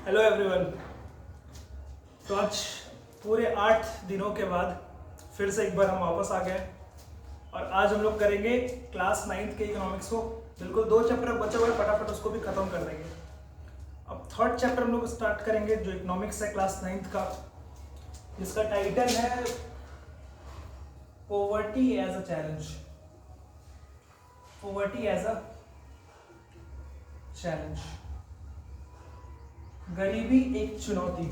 Hello everyone. तो आज पूरे 8 दिनों के बाद फिर से एक बार हम वापस आ गए और आज हम लोग करेंगे क्लास 9th के इकोनॉमिक्स को। बिल्कुल 2 चैप्टर बचे हुए, फटाफट उसको भी खत्म कर देंगे। अब 3rd चैप्टर हम लोग स्टार्ट करेंगे जो इकोनॉमिक्स है क्लास 9th का, जिसका टाइटल है poverty as a challenge. Poverty as a challenge, गरीबी एक चुनौती।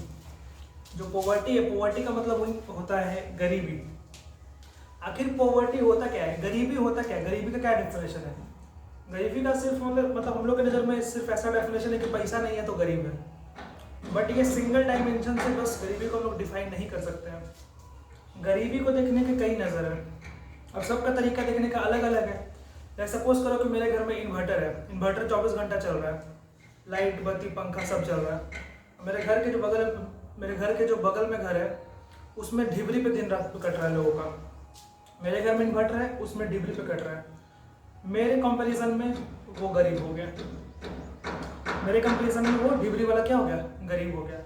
जो पॉवर्टी है, पॉवर्टी का मतलब वही होता है गरीबी। आखिर पॉवर्टी होता क्या है, गरीबी होता क्या है, गरीबी का क्या डेफिनेशन है? गरीबी का सिर्फ मतलब हम लोग के नज़र में सिर्फ ऐसा डेफिनेशन है कि पैसा नहीं है तो गरीब है। बट ये सिंगल डायमेंशन से बस गरीबी को हम लोग डिफाइन नहीं कर सकते हैं। गरीबी को देखने के कई नज़र है, अब सबका तरीका देखने का अलग अलग है। जैसे सपोज करो कि मेरे घर में इन्वर्टर है, इन्वर्टर 24 घंटा चल रहा है, लाइट बत्ती पंखा सब चल रहा है। मेरे घर के जो बगल में घर है उसमें ढिबरी पे दिन रात कट रहा है लोगों का। मेरे घर में इन्वर्टर है, उसमें ढिबरी पे कट रहा है। मेरे कंपैरिजन में वो गरीब हो गया, मेरे कंपैरिजन में वो ढिबरी वाला क्या हो गया, गरीब हो गया।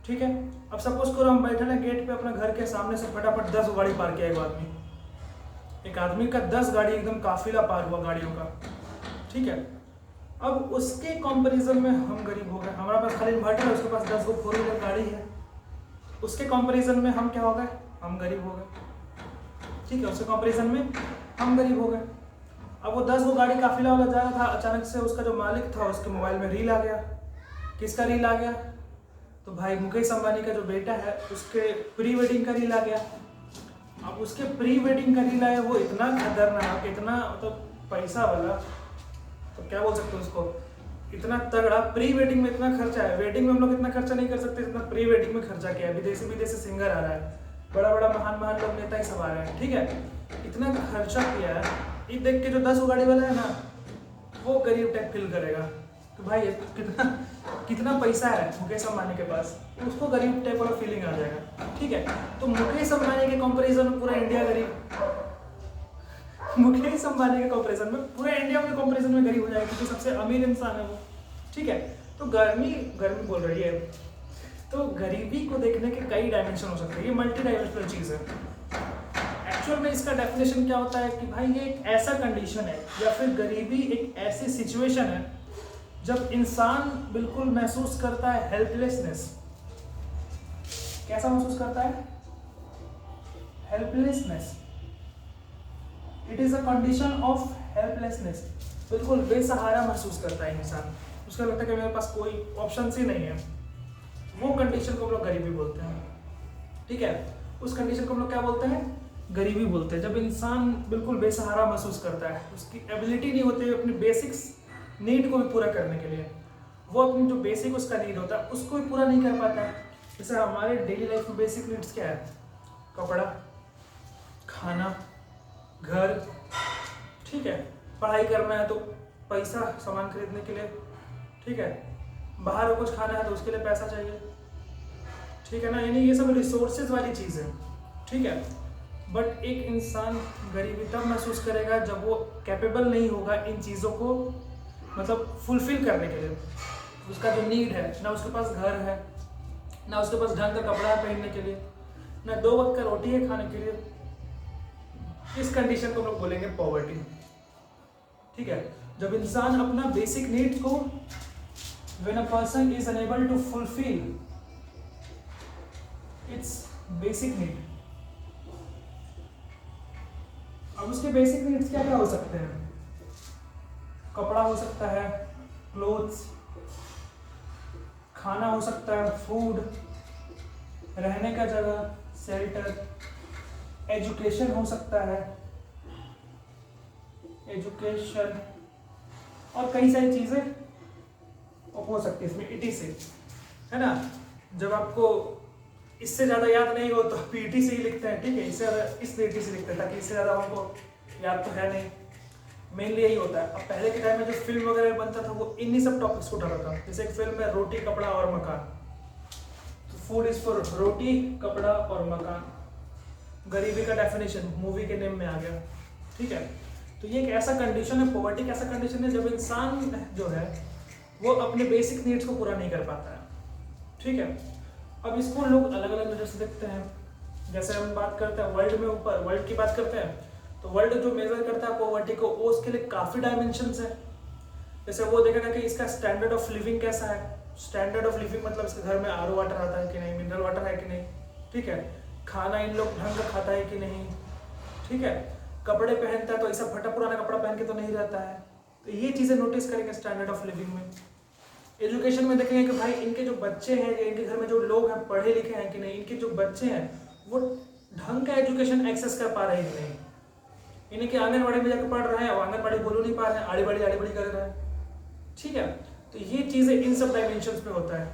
ठीक है, अब सपोज करो हम बैठे हैं गेट पे अपना घर के सामने से, फटाफट 10 गाड़ी पार किया एक आदमी का 10 गाड़ी एकदम काफिला पार हुआ गाड़ियों का। ठीक है, अब उसके कंपैरिजन में हम गरीब हो गए। हमारे पास खाली इन्वर्टर है, उसके पास 10 गो 4 व्हीलर गाड़ी है, उसके कंपैरिजन में हम क्या हो गए, हम गरीब हो गए। ठीक है, उसके कंपैरिजन में हम गरीब हो गए। अब वो 10 गो गाड़ी काफिला वाला जा रहा था, अचानक से उसका जो मालिक था उसके मोबाइल में रील आ गया। किसका रील आ गया? तो भाई मुकेश अंबानी का जो बेटा है उसके प्री वेडिंग का रील आ गया। अब उसके प्री वेडिंग का रील आया, वो इतना खतरनाक, इतना मतलब पैसा वाला, तो क्या बोल सकते हैं उसको, इतना तगड़ा। प्री वेडिंग में इतना खर्चा है, वेडिंग में हम लोग इतना खर्चा नहीं कर सकते जितना प्री वेडिंग में खर्चा किया है। विदेशी विदेशी सिंगर आ रहा है, बड़ा बड़ा महान लोग नेता ही सब आ रहे हैं। ठीक है, इतना खर्चा किया है, ये देख के जो 10 गाड़ी वाला है ना, वो गरीब टाइप फील करेगा कि भाई कितना पैसा है मुकेश अंबानी के पास, उसको गरीब टाइप वाला फीलिंग आ जाएगा। ठीक है, तो मुकेश अंबानी के कंपैरिजन में पूरा इंडिया गरीब, मुकेश अंबानी के कंपैरिजन में पूरे इंडिया के कंपैरिजन में गरीब हो जाएगा, क्योंकि सबसे अमीर इंसान है वो। ठीक है, तो गर्मी बोल रही है, तो गरीबी को देखने के कई डायमेंशन हो सकते हैं, ये मल्टी डायमेंशनल चीज़ है। एक्चुअल में इसका डेफिनेशन क्या होता है कि भाई ये एक ऐसा कंडीशन है या फिर गरीबी एक ऐसी सिचुएशन है जब इंसान बिल्कुल महसूस करता है हेल्पलेसनेस। कैसा महसूस करता है? Helplessness. It is a condition of helplessness. बिल्कुल बेसहारा महसूस करता है इंसान, उसका लगता है कि मेरे पास कोई ऑप्शन ही नहीं है। वो कंडीशन को हम लोग गरीबी बोलते हैं। ठीक है, उस कंडीशन को हम लोग क्या बोलते हैं? गरीबी बोलते हैं। जब इंसान बिल्कुल बेसहारा महसूस करता है, उसकी एबिलिटी नहीं होती अपनी बेसिक्स नीड को भी पूरा करने के लिए, वो अपनी जो बेसिक उसका नीड होता है उसको भी पूरा नहीं कर पाता। जैसे हमारे डेली लाइफ में बेसिक नीड्स क्या है? कपड़ा, खाना, घर। ठीक है, पढ़ाई करना है तो पैसा सामान खरीदने के लिए। ठीक है, बाहर कुछ खाना है तो उसके लिए पैसा चाहिए। ठीक है ना, यानी ये सब रिसोर्सेज वाली चीज़ है। ठीक है, बट एक इंसान गरीबी तब महसूस करेगा जब वो कैपेबल नहीं होगा इन चीज़ों को मतलब फुलफिल करने के लिए। उसका जो नीड है, ना उसके पास घर है, ना उसके पास ढंग का कपड़ा है पहनने के लिए, ना 2 वक्त का रोटी है खाने के लिए। इस कंडीशन को हम लोग बोलेंगे पॉवर्टी। ठीक है, जब इंसान अपना बेसिक नीड्स को, when a person is unable to fulfil its basic need. अब उसके बेसिक नीड्स क्या क्या हो सकते हैं? कपड़ा हो सकता है, क्लोथ्स, खाना हो सकता है, फूड, रहने का जगह, शेल्टर, एजुकेशन हो सकता है, एजुकेशन, और कई सारी चीज़ें हो सकती है इसमें इटी से, है ना। जब आपको इससे ज़्यादा याद नहीं हो तो पीटी से ही लिखते हैं। ठीक है, इससे ज़्यादा इसलिए इटी से लिखते हैं ताकि इससे ज़्यादा हमको याद तो है नहीं, मेनली यही होता है। अब पहले के टाइम में जो फिल्म वगैरह बनता था वो इन्हीं सब टॉपिक्स को उठाता था। जैसे एक फिल्म है रोटी, कपड़ा और मकान, तो फूड इज फॉर रोटी, कपड़ा और मकान। गरीबी का डेफिनेशन मूवी के नेम में आ गया। ठीक है, तो ये एक ऐसा कंडीशन है, पॉवर्टी एक ऐसा कंडीशन है जब इंसान जो है वो अपने बेसिक नीड्स को पूरा नहीं कर पाता है। ठीक है। अब इसको लोग अलग अलग नज़र से देखते हैं। जैसे हम बात करते हैं वर्ल्ड में, ऊपर वर्ल्ड की बात करते हैं तो वर्ल्ड जो मेजर करता है पॉवर्टी को, वो उसके लिए काफ़ी डायमेंशंस है। जैसे वो देखेगा कि इसका स्टैंडर्ड ऑफ लिविंग कैसा है। स्टैंडर्ड ऑफ लिविंग मतलब इसके घर में आरओ वाटर आता है कि नहीं, मिनरल वाटर है कि नहीं, ठीक है, खाना इन लोग ढंग का खाता है कि नहीं, ठीक है, कपड़े पहनता है तो ऐसा फटा पुराना कपड़ा पहन के तो नहीं रहता है। तो ये चीज़ें नोटिस करेंगे स्टैंडर्ड ऑफ लिविंग में। एजुकेशन में देखेंगे कि भाई इनके जो बच्चे हैं, इनके घर में जो लोग हैं पढ़े लिखे हैं कि नहीं, इनके जो बच्चे हैं वो ढंग का एजुकेशन एक्सेस कर पा रहे हैं कि नहीं, इनके आंगनबाड़ी में जाकर पढ़ रहे हैं, वो आंगनबाड़ी बोल नहीं पा रहे हैं, आड़ी बड़ी कर रहे हैं, ठीक है। तो ये चीज़ें इन सब डायमेंशंस पे होता है।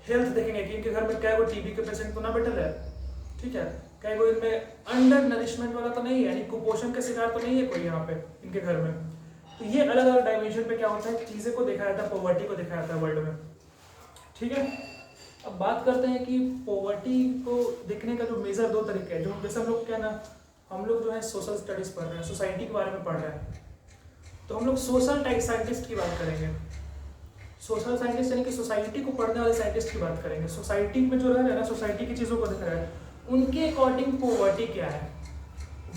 हेल्थ देखेंगे कि इनके घर में क्या वो टीबी के पेशेंट तो ना बैठल है, ठीक है, क्या कोई इनमें अंडर नरिशमेंट वाला तो नहीं है, यानी कुपोषण के शिकार तो नहीं है कोई यहाँ पे इनके घर में। तो ये अलग अलग डायमेंशन पे क्या होता है, चीज़ें को देखा जाता है, पॉवर्टी को देखा जाता है वर्ल्ड में, ठीक है। अब बात करते हैं कि पॉवर्टी को देखने का जो मेजर दो तरीके हैं, जो जैसे हम लोग क्या ना, हम लोग जो है सोशल स्टडीज पढ़ रहे हैं, सोसाइटी के बारे में पढ़ रहे हैं, तो हम लोग सोशल टाइप साइंटिस्ट की बात करेंगे। सोशल साइंटिस्ट यानी कि सोसाइटी को पढ़ने वाले साइंटिस्ट की बात करेंगे। सोसाइटी में जो रह रहे हैं ना, सोसाइटी की चीज़ों को देख रहे हैं, उनके अकॉर्डिंग पॉवर्टी क्या है,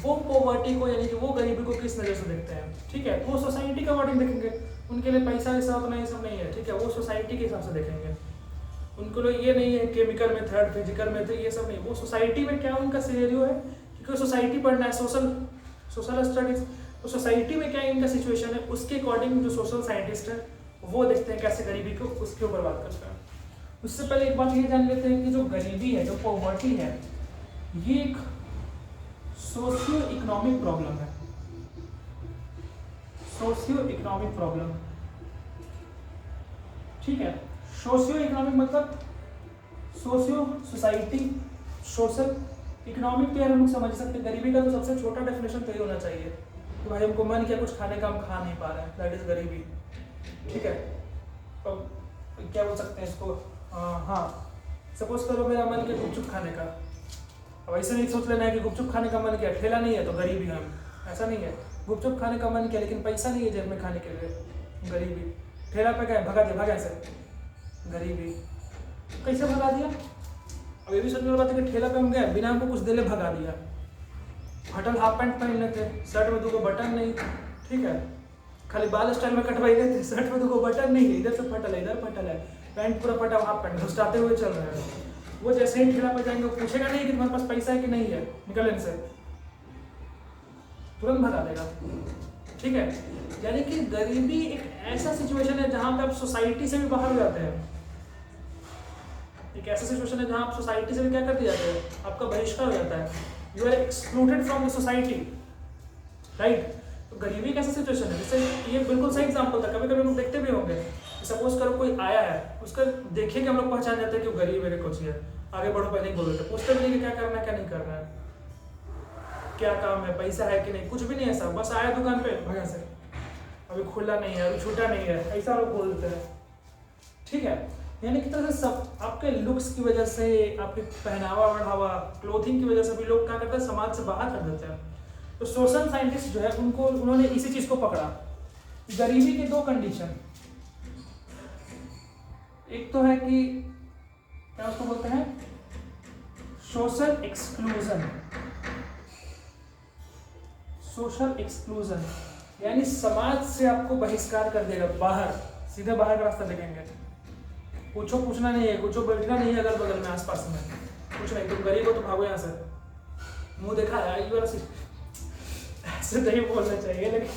वो पॉवर्टी को यानी कि वो गरीबी को किस नज़र से देखते हैं, ठीक है, वो सोसाइटी के अकॉर्डिंग देखेंगे। उनके लिए पैसा वैसा उतना ये सब नहीं है, ठीक है, वो सोसाइटी के हिसाब से देखेंगे। उनको लिए ये नहीं है केमिकल मेथड, फिजिकल मेथड, ये सब नहीं, वो सोसाइटी में क्या उनका सिनेरियो है, क्योंकि सोसाइटी पढ़ना है, सोशल स्टडीज, तो सोसाइटी में क्या इनका सिचुएशन है, उसके अकॉर्डिंग जो सोशल साइंटिस्ट है वो देखते हैं कैसे गरीबी को, उसके ऊपर बात करते हैं। उससे पहले एक बात ये जान लेते हैं कि जो गरीबी है, जो पॉवर्टी है, ये एक सोशियो इकोनॉमिक प्रॉब्लम है। सोशियो इकोनॉमिक प्रॉब्लम, ठीक है। सोशियो इकोनॉमिक मतलब सोशियो सोसाइटी, सोशल इकोनॉमिक तो यार हम लोग समझ सकते हैं। गरीबी का तो सबसे छोटा डेफिनेशन तो ये होना चाहिए कि भाई हमको मन किया कुछ खाने का, हम खा नहीं पा रहे हैं, दैट इज गरीबी, ठीक है। अब क्या बोल सकते हैं इसको, हाँ, सपोज करो मेरा मन किया गुपचुप खाने का, अब ऐसे नहीं सोच लेना है कि गुपचुप खाने का मन किया, ठेला नहीं है तो गरीबी है, ऐसा नहीं है। गुपचुप खाने का मन किया लेकिन पैसा नहीं है जेब में खाने के लिए, गरीबी। ठेला पे गए, भगा दिया, भगा से, गरीबी। कैसे भगा दिया, अब ये भी सोचने वाली बात है कि ठेला पे हम गए, बिना हमको कुछ दिले भगा दिया। फटल हाफ पैंट पहन लेते, शर्ट में 2 बटन नहीं, ठीक है, खाली बाल स्टाइल में कटवाई लेते, शर्ट में 2 बटन नहीं है, इधर से फटल है, इधर फटल है, पैंट पूरा फटा, हाफ पैंट घुसटाते हुए चल रहे हैं। वो जैसे ही ठेला पे जाएंगे वो पूछेगा नहीं कि तुम्हारे पास पैसा है कि नहीं है, निकल इनसे, तुरंत भगा देगा, ठीक है। यानी कि गरीबी एक ऐसा सिचुएशन है जहां पे आप सोसाइटी से भी बाहर हो जाते हैं। एक ऐसा सिचुएशन है जहां आप सोसाइटी से भी क्या कर दिया जाता है, आपका बहिष्कार हो जाता है, you are excluded from the society, right. तो गरीबी एक ऐसा सिचुएशन है, जैसे ये बिल्कुल सही एग्जाम्पल था, कभी कभी लोग देखते भी होंगे, सपोज करो कोई आया है, उसका देखे कि हम लोग पहचान जाते हैं कि वो गरीब है, कुछ है, आगे बढ़ो पहले ही बोल देते, पूछते भी नहीं कि क्या करना है क्या नहीं करना है, क्या काम है, पैसा है कि नहीं, कुछ भी नहीं है, सब बस आया दुकान पे भगा से, अभी खुला नहीं है, अभी छूटा नहीं है, ऐसा लोग बोल देते हैं, ठीक है। यानी कि तरह से सब आपके लुक्स की वजह से, आपके पहनावा बढ़ावा, क्लोथिंग की वजह से भी लोग क्या करते हैं, समाज से बाहर कर देते हैं। तो सोशल साइंटिस्ट जो है उन्होंने इसी चीज को पकड़ा, गरीबी के 2 कंडीशन, एक तो है कि क्या उसको बोलते हैं, सोशल एक्सक्लूजन, सोशल एक्सक्लूजन यानी समाज से आपको बहिष्कार कर देगा, बाहर, सीधे बाहर का रास्ता देखेंगे, कुछ पूछना नहीं है, कुछ बैठना नहीं है अगल बगल में, आसपास में कुछ नहीं, तुम गरीब हो तो भागो यहाँ से, मुंह देखा है ये वाला सीन, ऐसे नहीं बोलना चाहिए लेकिन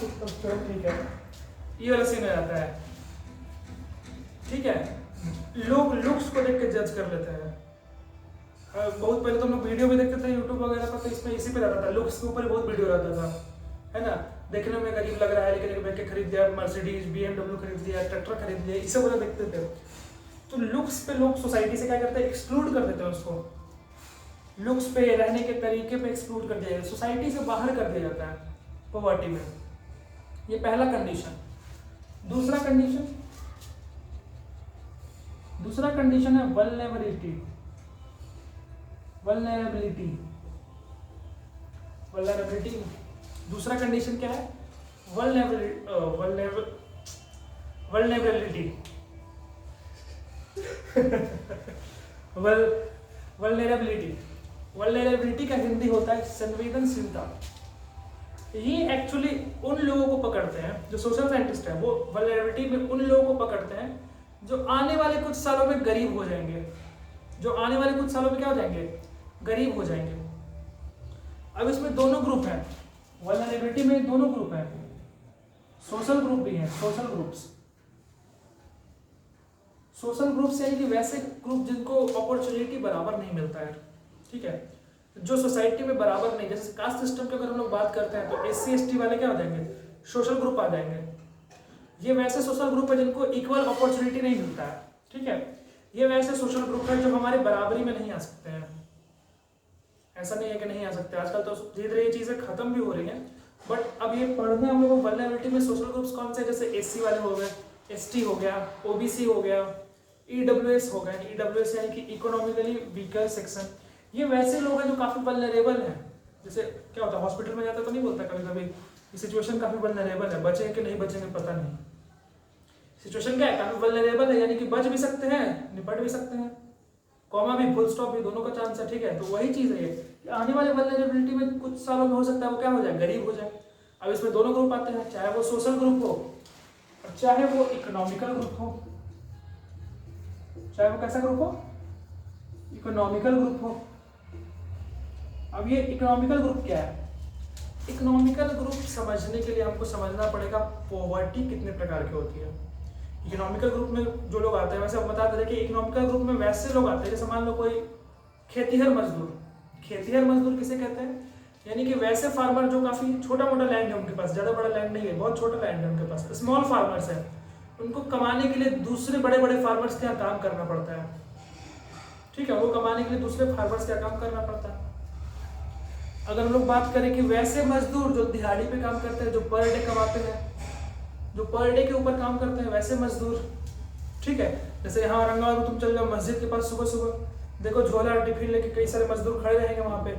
ठीक है, ये वाला सीन हो जाता है, ठीक है। लोग लुक्स को देख के जज कर लेते हैं। बहुत पहले तो हम लोग वीडियो भी देखते थे यूट्यूब वगैरह पर, तो इसमें इसी पे रहता था, लुक्स के ऊपर ही बहुत वीडियो रहता था, है ना। देखने में गरीब लग रहा है लेकिन एक बैठ के खरीद लिया, मर्सिडीज BMW खरीद लिया, ट्रैक्टर खरीद लिया, इसे वाला देखते थे। तो लुक्स पे लोग सोसाइटी से क्या करते हैं, एक्सक्लूड कर देते हैं उसको, लुक्स पे, रहने के तरीके पे एक्सक्लूड कर दिया जाता है, सोसाइटी से बाहर कर दिया जाता है पॉवर्टी में। ये पहला कंडीशन। दूसरा कंडीशन है वल्नरेबिलिटी। दूसरा कंडीशन क्या है, वल्नरेबिलिटी वल्नरेबिलिटी, वल्नरेबिलिटी का हिंदी होता है संवेदनशीलता। ये एक्चुअली उन लोगों को पकड़ते हैं, जो सोशल साइंटिस्ट है वो वल्नरेबिलिटी में उन लोगों को पकड़ते हैं जो आने वाले कुछ सालों में गरीब हो जाएंगे, जो आने वाले कुछ सालों में क्या हो जाएंगे, गरीब हो जाएंगे। अब इसमें दोनों ग्रुप हैं, वल्नरेबिलिटी में दोनों ग्रुप हैं, सोशल ग्रुप भी हैं, सोशल ग्रुप्स। सोशल ग्रुप्स यानी कि वैसे ग्रुप जिनको अपॉर्चुनिटी बराबर नहीं मिलता है, ठीक है, जो सोसाइटी में बराबर नहीं, जैसे कास्ट सिस्टम की अगर हम लोग बात करते हैं तो SC ST वाले क्या हो जाएंगे, सोशल ग्रुप आ जाएंगे। ये वैसे सोशल ग्रुप है जिनको इक्वल अपॉर्चुनिटी नहीं मिलता है, ठीक है। ये वैसे सोशल ग्रुप है जो हमारे बराबरी में नहीं आ सकते हैं। ऐसा नहीं है कि नहीं आ सकते, आजकल तो धीरे धीरे ये चीजें खत्म भी हो रही हैं, बट अब ये पढ़ने हम लोग वल्नरेबिलिटी में सोशल ग्रुप्स कौन से, जैसे SC वाले हो गए, ST हो गया, OBC हो गया, EWS हो गए, EWS यानी कि इकोनॉमिकली वीकर सेक्शन। ये वैसे लोग हैं जो काफी वल्नरेबल हैं। जैसे क्या होता है, हॉस्पिटल में जाता तो नहीं बोलता कभी कभी ये सिचुएशन काफी वल्नरेबल है, बचेंगे कि नहीं बचेंगे पता नहीं। सिचुएशन क्या है, काफी वल्नरेबल है, यानी कि बच भी सकते हैं, निपट भी सकते हैं, कॉमा भी, फुल स्टॉप भी, दोनों का चांस है, ठीक है। तो वही चीज है ये कि आने वाले वल्नरेबिलिटी में कुछ सालों में हो सकता है वो क्या हो जाए, गरीब हो जाए। अब इसमें दोनों ग्रुप आते हैं, चाहे वो सोशल ग्रुप हो और चाहे वो इकोनॉमिकल ग्रुप हो, चाहे वो कैसा ग्रुप हो, इकोनॉमिकल ग्रुप हो। अब ये इकोनॉमिकल ग्रुप क्या है, इकोनॉमिकल ग्रुप समझने के लिए हमको समझना पड़ेगा पॉवर्टी कितने प्रकार की होती है। इकोनॉमिकल ग्रुप में जो लोग आते हैं, वैसे हम बता दें कि इकोनॉमिकल ग्रुप में वैसे लोग आते हैं जैसे मान लो कोई खेतीहर मजदूर। खेतीहर मजदूर किसे कहते हैं, यानी कि वैसे फार्मर जो काफी छोटा मोटा लैंड है उनके पास, ज्यादा बड़ा लैंड नहीं है, बहुत छोटा लैंड है उनके पास, स्मॉल फार्मर्स है। उनको कमाने के लिए दूसरे बड़े बड़े फार्मर्स के यहाँ काम करना पड़ता है, ठीक है, वो कमाने के लिए दूसरे फार्मर्स के यहाँ काम करना पड़ता है। अगर हम लोग बात करें कि वैसे मजदूर जो दिहाड़ी पे काम करते हैं, जो पर डे कमाते हैं, जो पर डे के ऊपर काम करते हैं, वैसे मजदूर, ठीक है। जैसे यहाँ औरंगाबाद में तुम चल जाओ मस्जिद के पास, सुबह सुबह देखो झोला टिफिन लेके कई सारे मजदूर खड़े रहेंगे वहां पे,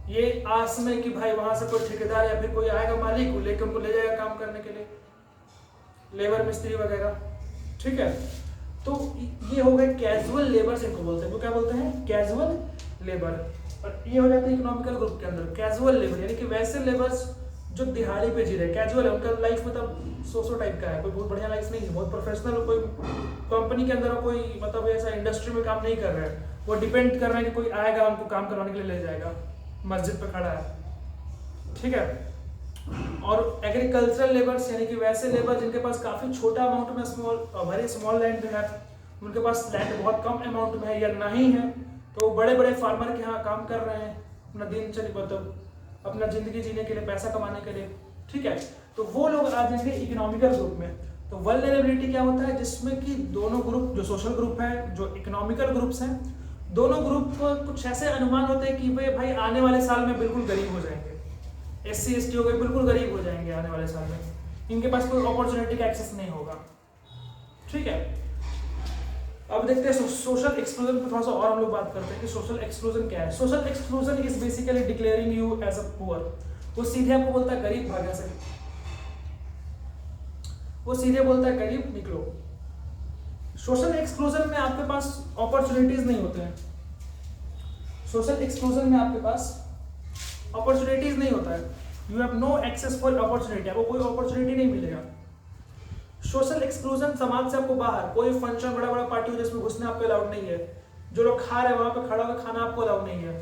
ये आस में कि भाई वहां से कोई ठेकेदार या फिर कोई आएगा मालिक, लेके उनको ले जाएगा काम करने के लिए, लेबर मिस्त्री वगैरह, ठीक है। तो ये हो गए कैजुअल लेबर, इनको बोलते हैं, तो क्या बोलते हैं, कैजुअल लेबर। और ये हो जाता है इकोनॉमिकल ग्रुप के अंदर कैजुअल लेबर, यानी कि वैसे लेबर्स जो दिहाड़ी पे जी रहे, कैजुअल है, उनका लाइफ मतलब सो टाइप का है, कोई बहुत बढ़िया लाइफ नहीं है, बहुत प्रोफेशनल, कोई कंपनी के अंदर कोई मतलब ऐसा इंडस्ट्री में काम नहीं कर रहे हैं, वो डिपेंड कर रहे हैं कि कोई आएगा उनको काम करवाने के लिए ले जाएगा, मस्जिद पे खड़ा है, ठीक है। और एग्रीकल्चरल लेबर्स यानी कि वैसे लेबर जिनके पास काफी छोटा अमाउंट में, वेरी स्मॉल लैंड है, उनके पास लैंड बहुत कम अमाउंट में है या नहीं है, तो बड़े बड़े फार्मर के यहाँ काम कर रहे हैं अपना दिनचर्या, मतलब अपना जिंदगी जीने के लिए, पैसा कमाने के लिए, ठीक है। तो वो लोग आ जाएंगे इकोनॉमिकल ग्रुप में। तो वल्नरेबिलिटी क्या होता है, जिसमें कि दोनों ग्रुप, जो सोशल ग्रुप है, जो इकोनॉमिकल ग्रुप्स हैं, दोनों ग्रुप कुछ ऐसे अनुमान होते हैं कि भाई आने वाले साल में बिल्कुल गरीब हो जाएंगे, SC ST हो गए बिल्कुल गरीब हो जाएंगे आने वाले साल में, इनके पास कोई अपॉर्चुनिटी का एक्सेस नहीं होगा, ठीक है। अब देखते हैं सोशल एक्सक्लूजन पर थोड़ा सा और हम लोग बात करते हैं कि सोशल एक्सक्लूजन क्या है। Social exclusion is basically declaring you as a poor. वो सीधे आपको बोलता है गरीब भागा से, वो सीधे बोलता है गरीब निकलो। सोशल एक्सक्लूजन में आपके पास अपॉर्चुनिटीज नहीं होते हैं, सोशल एक्सक्लूजन में आपके पास अपॉर्चुनिटीज नहीं होता है, you have no access for opportunity, आपको कोई अपॉर्चुनिटी नहीं मिलेगा। सोशल एक्सक्लूजन समाज से आपको बाहर, कोई फंक्शन बड़ा बड़ा पार्टी हो जिसमें घुसने आपको अलाउड नहीं है, जो लोग खा रहे हैं वहां पे खड़ा होकर खाना आपको अलाउड नहीं है,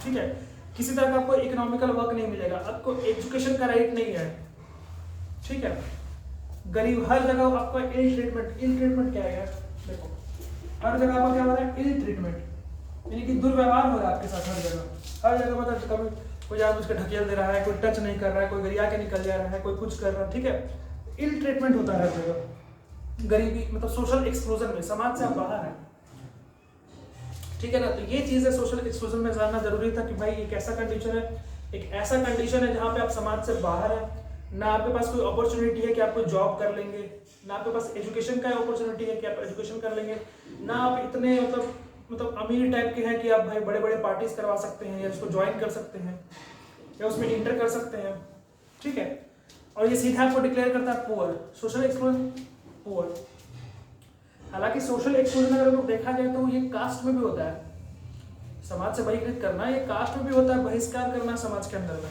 ठीक है। किसी तरह का आपको इकोनॉमिकल वर्क नहीं मिलेगा, आपको एजुकेशन का राइट नहीं है, ठीक है। गरीब हर जगह आपका इल ट्रीटमेंट, इल ट्रीटमेंट क्या है, देखो हर जगह आपका क्या हो रहा है, इल ट्रीटमेंट, यानी कि दुर्व्यवहार हो रहा है आपके साथ हर जगह, हर जगह मतलब कभी कोई जानबूझ के ढकेल दे रहा है, कोई टच नहीं कर रहा है, कोई गरिया के निकल जा रहा है, कोई कुछ कर रहा है, ठीक है। इल ट्रीटमेंट होता है हर जगह, गरीबी मतलब सोशल एक्सक्लूजन में, समाज से आप बाहर हैं, ठीक है ना। तो ये चीज है सोशल एक्सक्लूजन में जानना जरूरी था कि भाई एक ऐसा कंडीशन है, एक ऐसा कंडीशन है जहाँ पे आप समाज से बाहर हैं, ना आपके पास कोई अपॉर्चुनिटी है कि आप कोई जॉब कर लेंगे, ना आपके पास एजुकेशन का अपॉर्चुनिटी है कि आप एजुकेशन कर लेंगे, ना आप इतने मतलब अमीर टाइप के हैं कि आप भाई बड़े बड़े पार्टीज करवा सकते हैं या उसको ज्वाइन कर सकते हैं या उसमें इंटर कर सकते हैं, ठीक है। और ये सीधा आपको डिक्लेयर करता है पुअर, सोशल एक्सक्लूजन पुअर। हालांकि सोशल एक्सक्लूजन अगर लोग देखा जाए तो ये कास्ट में भी होता है, समाज से बहिष्कृत करना ये कास्ट में भी होता है, बहिष्कार करना समाज के अंदर में।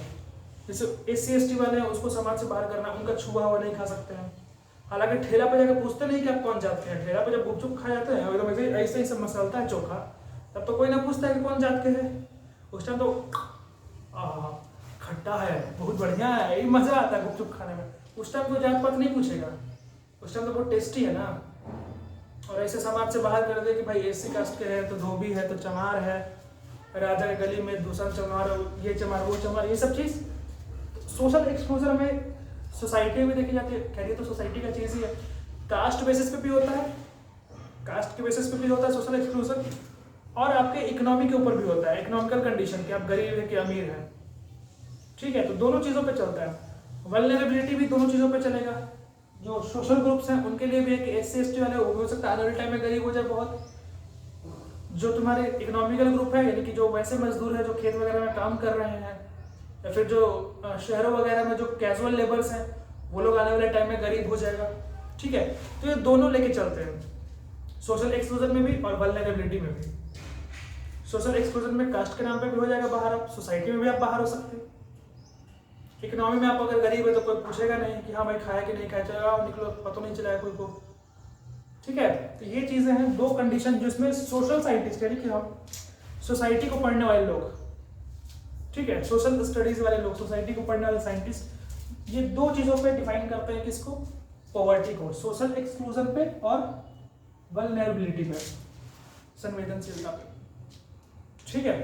जैसे SC ST वाले हैं उसको समाज से बाहर करना, उनका छुआ हुआ नहीं खा सकते हैं। हालांकि ठेला पे जाकर पूछते नहीं कि आप कौन जात के हैं, ठेला पे जब गुपचुप खा जाते हैं एकदम ऐसे ही सब मसलता है चोखा, तब तो कोई ना पूछता है कि कौन जात के है। उस टाइम तो खट्टा है, बहुत बढ़िया है, ये मजा आता है गुपचुप खाने में। उस टाइम तो जात पात नहीं पूछेगा, उस टाइम तो बहुत टेस्टी है ना। और ऐसे समाज से बाहर कर दे कि भाई SC कास्ट के है तो धोबी है तो चमार है, राजा के गली में दूसरा चमार, ये चमार वो चमार, ये सब चीज़ सोशल एक्सक्लूजन में सोसाइटी में देखी जाती है। खैर ये तो सोसाइटी का चीज़ ही है, कास्ट बेसिस पे भी होता है, कास्ट के बेसिस पे भी होता है सोशल एक्सक्लूजन, और आपके इकोनॉमी के ऊपर भी होता है, इकोनॉमिकल कंडीशन कि आप गरीब है कि अमीर है। ठीक है, तो दोनों चीज़ों पे चलता है। वल्नरेबिलिटी भी दोनों चीज़ों पे चलेगा। जो सोशल ग्रुप्स हैं उनके लिए भी है कि SC ST वाले हो सकता है आने वाले टाइम में गरीब हो जाए बहुत। जो तुम्हारे इकोनॉमिकल ग्रुप है, यानी कि जो वैसे मजदूर है जो खेत वगैरह में काम कर रहे हैं, या फिर जो शहरों वगैरह में जो कैजुअल लेबर्स हैं, वो लोग आने वाले टाइम में गरीब हो जाएगा। ठीक है, तो ये दोनों लेके चलते हैं, सोशल एक्सक्लूजन में भी और वल्नरेबिलिटी में भी। सोशल एक्सक्लूजन में कास्ट के नाम पे भी हो जाएगा बाहर, आप सोसाइटी में भी आप बाहर हो सकते हैं। इकोनॉमी में आप अगर गरीब है तो कोई पूछेगा नहीं कि हाँ भाई खाया कि नहीं खाया, चलो निकलो, पता नहीं चलाया कोई को। ठीक है, तो ये चीजें हैं दो कंडीशन जिसमें सोशल साइंटिस्ट यानी कि हम सोसाइटी को पढ़ने वाले लोग, ठीक है, सोशल स्टडीज वाले लोग, सोसाइटी को पढ़ने वाले साइंटिस्ट, ये दो चीजों पे डिफाइन करते हैं किसको, पॉवर्टी को, सोशल एक्सक्लूजन पे और वल्नरेबिलिटी पे, संवेदनशीलता पे। ठीक है,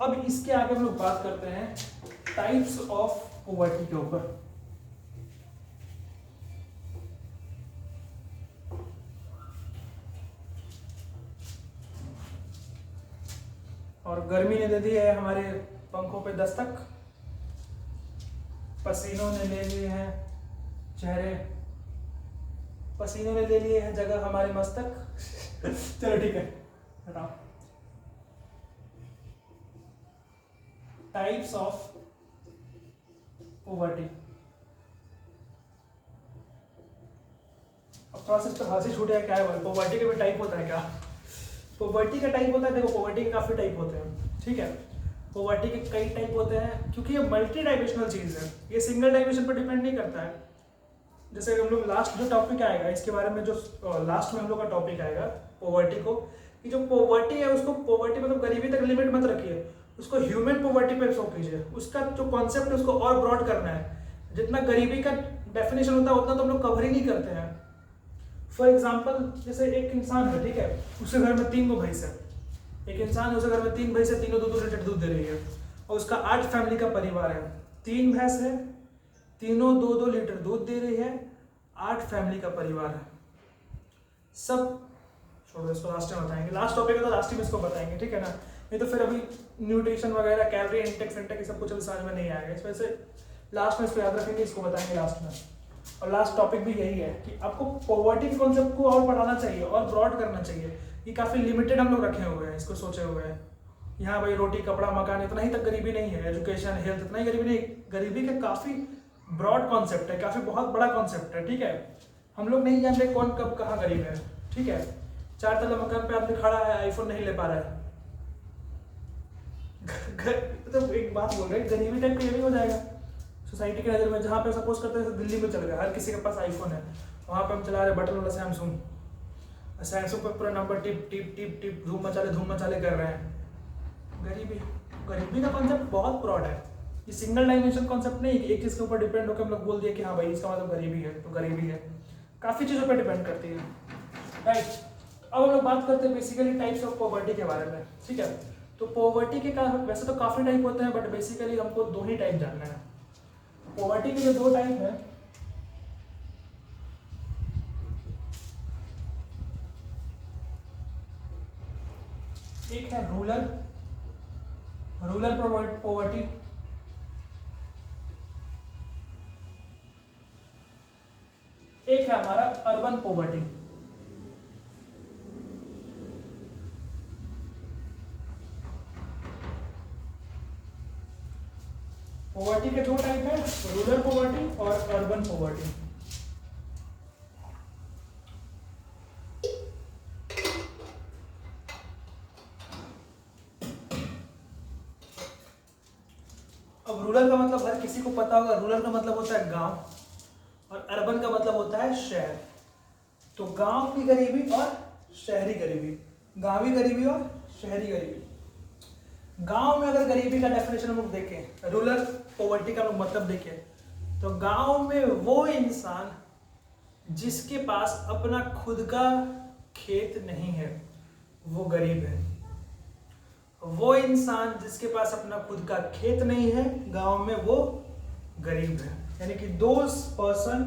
अब इसके आगे हम लोग बात करते हैं टाइप्स ऑफ पॉवर्टी के ऊपर। और गर्मी ने दे दी है हमारे पंखों पे दस्तक, पसीनों ने ले लिए हैं चेहरे, पसीनों ने ले लिए हैं जगह हमारे मस्तक। चलो ठीक है, बताओ टाइप्स ऑफ पॉवर्टी। अब थोड़ा सा इस पर हंसी छूट है, क्या है पॉवर्टी का भी टाइप होता है क्या? पॉवर्टी का टाइप होता है, देखो पॉवर्टी के काफी टाइप होते हैं। ठीक है, पॉवर्टी के कई टाइप होते हैं क्योंकि ये मल्टी डाइमेंशनल चीज है, ये सिंगल डाइमेंशन पर डिपेंड नहीं करता है। जैसे हम लोग लास्ट जो टॉपिक आएगा इसके बारे में, जो लास्ट में हम लोग का टॉपिक आएगा पॉवर्टी को, कि जो पॉवर्टी है उसको, पॉवर्टी मतलब गरीबी तक लिमिट मत रखिए, उसको ह्यूमन पॉवर्टी पे शो कीजिए। उसका जो कॉन्सेप्ट है उसको और ब्रॉड करना है। जितना गरीबी का डेफिनेशन होता है उतना तो हम लोग कवर ही नहीं करते हैं। फॉर एग्जाम्पल, जैसे एक इंसान है, ठीक है, उसके घर में 3 भैंस है, एक इंसान है उसके घर में 3 भैंस है, तीनों 2-2 लीटर दूध दे रही है, और उसका 8 फैमिली का परिवार है। 3 भैंस है, तीनों 2-2 लीटर दूध दे रही है, 8 फैमिली का परिवार है। सब छोड़ो, इसको लास्ट में बताएंगे, लास्ट टॉपिक है तो लास्ट में इसको बताएंगे, ठीक है ना। नहीं तो फिर अभी न्यूट्रिशन वगैरह, कैलोरी इंटेक ये सब कुछ अभी समझ में नहीं आएगा, इस वजह से लास्ट में इसको याद रखेंगे, इसको बताएंगे लास्ट में। और लास्ट टॉपिक भी यही है कि आपको पॉवर्टी के कॉन्सेप्ट को और बढ़ाना चाहिए और ब्रॉड करना चाहिए। ये काफ़ी लिमिटेड हम लोग रखे हुए हैं, इसको सोचे हुए हैं। यहाँ भाई रोटी कपड़ा मकान इतना ही तक गरीबी नहीं है, एजुकेशन हेल्थ इतना ही गरीबी नहीं, गरीबी का काफ़ी ब्रॉड कॉन्सेप्ट है, काफ़ी बहुत बड़ा कॉन्सेप्ट है। ठीक है, हम लोग नहीं जानते कौन कब कहाँ गरीब है। ठीक है, 4 तला मकान पे आदमी खड़ा है, आईफोन नहीं ले पा रहा है। तो एक बात बोल रहे हैं, गरीबी टाइप का ये भी हो जाएगा सोसाइटी के नज़र में। जहाँ पे सपोज करते हैं दिल्ली में चल गया, हर किसी के पास आईफोन है, वहाँ पे हम चला रहे बटन वाला सैमसंग पे पूरा number tip tip tip tip धूम मचाले कर रहे हैं। गरीबी का कॉन्सेप्ट बहुत ब्रॉड है, ये सिंगल डायमेंशन कॉन्सेप्ट नहीं कि एक चीज़ के ऊपर डिपेंड होकर हम लोग बोल दिए कि हाँ भाई इसका मतलब गरीबी है तो गरीबी है, काफ़ी चीज़ों पर डिपेंड करती है। राइट, अब हम लोग बात करते हैं बेसिकली टाइप्स ऑफ पॉवर्टी के बारे में। ठीक है, तो पॉवर्टी के वैसे तो काफ़ी टाइप होते हैं, बट बेसिकली हमको 2 ही टाइप जानना है। पॉवर्टी के जो 2 टाइप है, एक है रूरल पॉवर्टी, एक है हमारा अर्बन पॉवर्टी। पॉवर्टी के 2 टाइप है, रूरल पॉवर्टी और अर्बन पॉवर्टी। रूरल का मतलब हर किसी को पता होगा, रूरल का मतलब होता है गांव, और अर्बन का मतलब होता है शहर। तो गांव की गरीबी और शहरी गरीबी, गांवी गरीबी और शहरी गरीबी। गांव में अगर गरीबी का डेफिनेशन हम लोग देखें, रूरल पॉवर्टी का मतलब देखें, तो गांव में वो इंसान जिसके पास अपना खुद का खेत नहीं है वो गरीब है। वो इंसान जिसके पास अपना खुद का खेत नहीं है गांव में वो गरीब है। यानी कि those person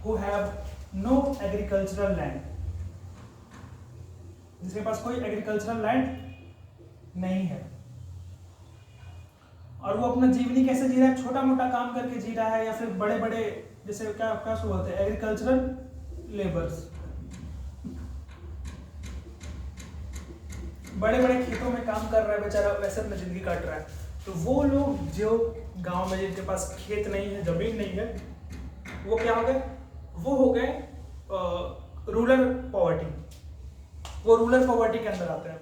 who have no agricultural land, जिसके पास कोई एग्रीकल्चरल लैंड नहीं है और वो अपना जीवनी कैसे जी रहा है, छोटा मोटा काम करके जी रहा है, या फिर बड़े बड़े जैसे क्या क्या शुरू होते हैं एग्रीकल्चरल लेबर्स, बड़े बड़े खेतों में काम कर रहा है बेचारा, वैसे अपनी जिंदगी काट रहा है। तो वो लोग जो गांव में जिनके पास खेत नहीं है, जमीन नहीं है, वो क्या हो गए, वो हो गए रूरल पॉवर्टी, वो रूरल पॉवर्टी के अंदर आते हैं।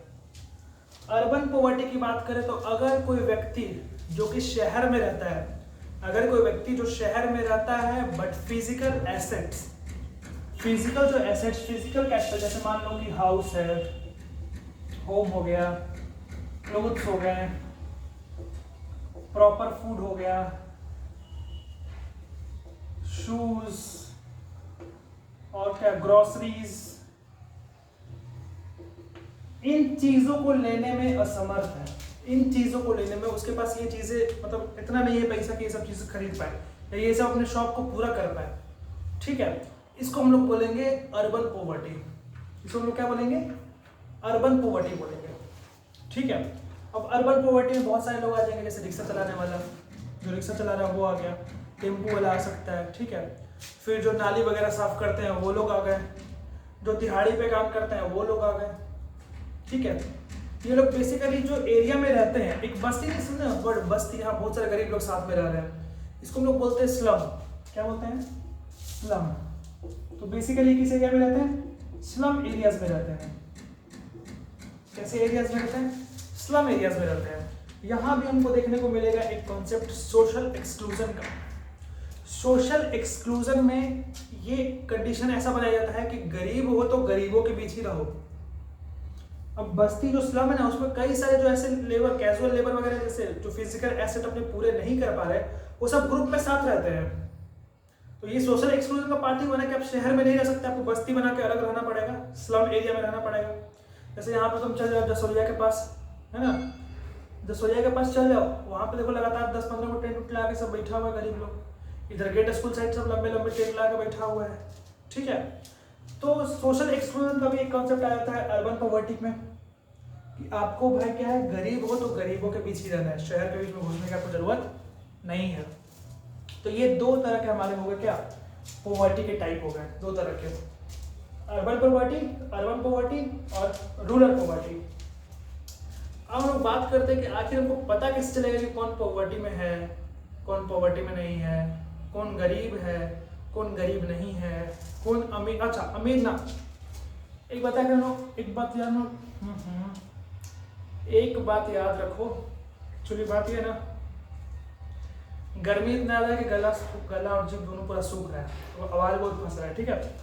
अर्बन पॉवर्टी की बात करें तो अगर कोई व्यक्ति जो कि शहर में रहता है, अगर कोई व्यक्ति जो शहर में रहता है बट फिजिकल एसेट्स, फिजिकल जो एसेट्स, फिजिकल कैपिटल, जैसे मान लो कि हाउस है, होम हो गया, क्लोथ्स हो गए, प्रॉपर फूड हो गया, शूज और क्या ग्रोसरीज, इन चीजों को लेने में असमर्थ है, इन चीजों को लेने में उसके पास ये चीजें मतलब इतना नहीं है पैसा कि ये सब चीजें खरीद पाए या ये सब अपने शौक को पूरा कर पाए। ठीक है, इसको हम लोग बोलेंगे अर्बन पॉवर्टी। इसको हम लोग क्या बोलेंगे, अर्बन पॉवर्टी बोलेंगे। ठीक है, अब अर्बन पॉवर्टी में बहुत सारे लोग आ जाएंगे, जैसे रिक्शा चलाने वाला, जो रिक्शा चला रहा है वो आ गया, टेम्पो वाला आ सकता है। ठीक है, फिर जो नाली वगैरह साफ करते हैं वो लोग आ गए, जो दिहाड़ी पे काम करते हैं वो लोग आ गए। ठीक है, ये लोग बेसिकली जो एरिया में रहते हैं, एक बस्ती नहीं सुना, बट बस्ती, यहाँ बहुत सारे गरीब लोग साथ में रह रहे हैं, इसको हम लोग बोलते हैं स्लम। क्या बोलते हैं, स्लम। तो बेसिकली किस एरिया में रहते हैं, स्लम एरियाज में रहते हैं। कैसे एरियाज में रहते हैं, स्लम एरियाज में रहते हैं। यहाँ भी हमको देखने को मिलेगा एक कॉन्सेप्ट सोशल एक्सक्लूजन का। सोशल एक्सक्लूजन में ये कंडीशन ऐसा बनाया जाता है कि गरीब हो तो गरीबों के बीच ही रहो। अब बस्ती जो स्लम है ना, उसमें कई सारे जो ऐसे लेबर, कैजुअल लेबर वगैरह, जैसे जो फिजिकल एसेट अपने पूरे नहीं कर पा रहे, वो सब ग्रुप में साथ रहते हैं। तो ये सोशल एक्सक्लूजन का पार्ट ही बना कि आप शहर में नहीं रह सकते, आपको बस्ती बना के अलग रहना पड़ेगा, स्लम एरिया में रहना पड़ेगा। जैसे यहाँ पे तुम चल जाओ जसोरिया के पास, है ना, जसोरिया के पास चल जाओ, वहाँ पे देखो लगातार 10-15 को टेंट लगा के सब बैठा हुआ है गरीब लोग। इधर गेट स्कूल साइड सब लंबे लंबे टेंट लगा के बैठा हुआ है। ठीक है, तो सोशल एक्सक्लूजन का भी एक कॉन्सेप्ट आ जाता है अर्बन पॉवर्टी में कि आपको भाई क्या है, गरीब हो तो गरीबों के बीच ही रहना है, शहर के बीच में घुसने की आपको जरूरत नहीं है। तो ये दो तरह के हमारे हो गए क्या, पॉवर्टी के टाइप हो गए, दो तरह के, अर्बन पॉवर्टी और रूरल पॉवर्टी। अब हम लोग बात करते हैं कि आखिर हमको पता कैसे चलेगा कि कौन पॉवर्टी में है, कौन पॉवर्टी में नहीं है, कौन गरीब है, कौन गरीब नहीं है, कौन अमीर। अच्छा, अमीर ना, एक बात याद रखो, एक्चुअली बात ये ना, गर्मी इतना ज़्यादा है कि गला और जीभ दोनों पूरा सूख रहा है, तो आवाज बहुत फंस रहा है। ठीक है,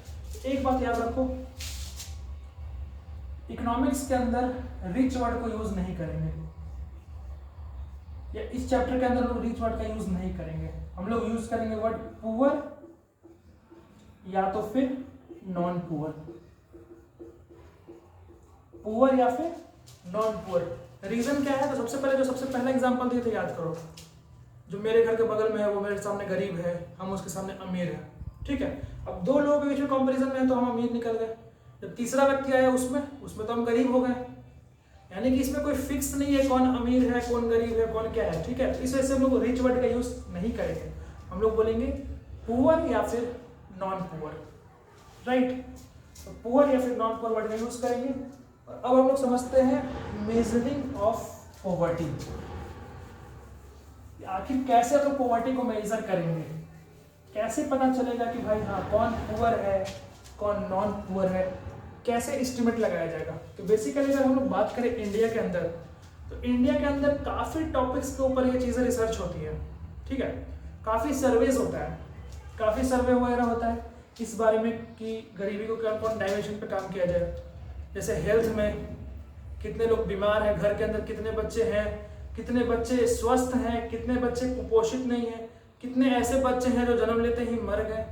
एक बात याद रखो, इकोनॉमिक्स के अंदर रिच वर्ड को यूज नहीं करेंगे, या इस चैप्टर के अंदर लोग रिच वर्ड का यूज नहीं करेंगे। हम लोग यूज करेंगे वर्ड पुअर या तो फिर नॉन पुअर, पुअर या फिर नॉन पुअर। रीजन क्या है, तो सबसे पहला एग्जांपल दिए थे, याद करो, जो मेरे घर के बगल में है वो मेरे सामने गरीब है, हम उसके सामने अमीर है। ठीक है, अब दो लोगों के बीच में कंपैरिजन में है तो हम अमीर निकल गए, जब तीसरा व्यक्ति आया उसमें तो हम गरीब हो गए। यानी कि इसमें कोई फिक्स नहीं है कौन अमीर है, कौन गरीब है, कौन क्या है। ठीक है, इस वजह से हम लोग रिच वर्ड का यूज नहीं करेंगे, हम लोग बोलेंगे पुअर या फिर नॉन पुअर। राइट, तो पुअर या फिर नॉन पुअर वर्ड का यूज करेंगे। अब हम लोग समझते हैं मेजरिंग ऑफ पॉवर्टी, आखिर कैसे हम लोग पॉवर्टी को मेजर करेंगे, कैसे पता चलेगा कि भाई हाँ कौन पुअर है कौन नॉन पुअर है, कैसे एस्टिमेट लगाया जाएगा। तो बेसिकली अगर हम लोग बात करें इंडिया के अंदर, तो इंडिया के अंदर काफ़ी टॉपिक्स के ऊपर ये चीज़ें रिसर्च होती है। ठीक है, काफ़ी सर्वेज होता है, काफ़ी सर्वे वगैरह होता है इस बारे में कि गरीबी को कौन कौन डायमेंशन पे काम किया जाए। जैसे हेल्थ में कितने लोग बीमार हैं, घर के अंदर कितने बच्चे हैं, कितने बच्चे स्वस्थ हैं, कितने बच्चे कुपोषित नहीं हैं, कितने ऐसे बच्चे हैं जो जन्म लेते ही मर गए,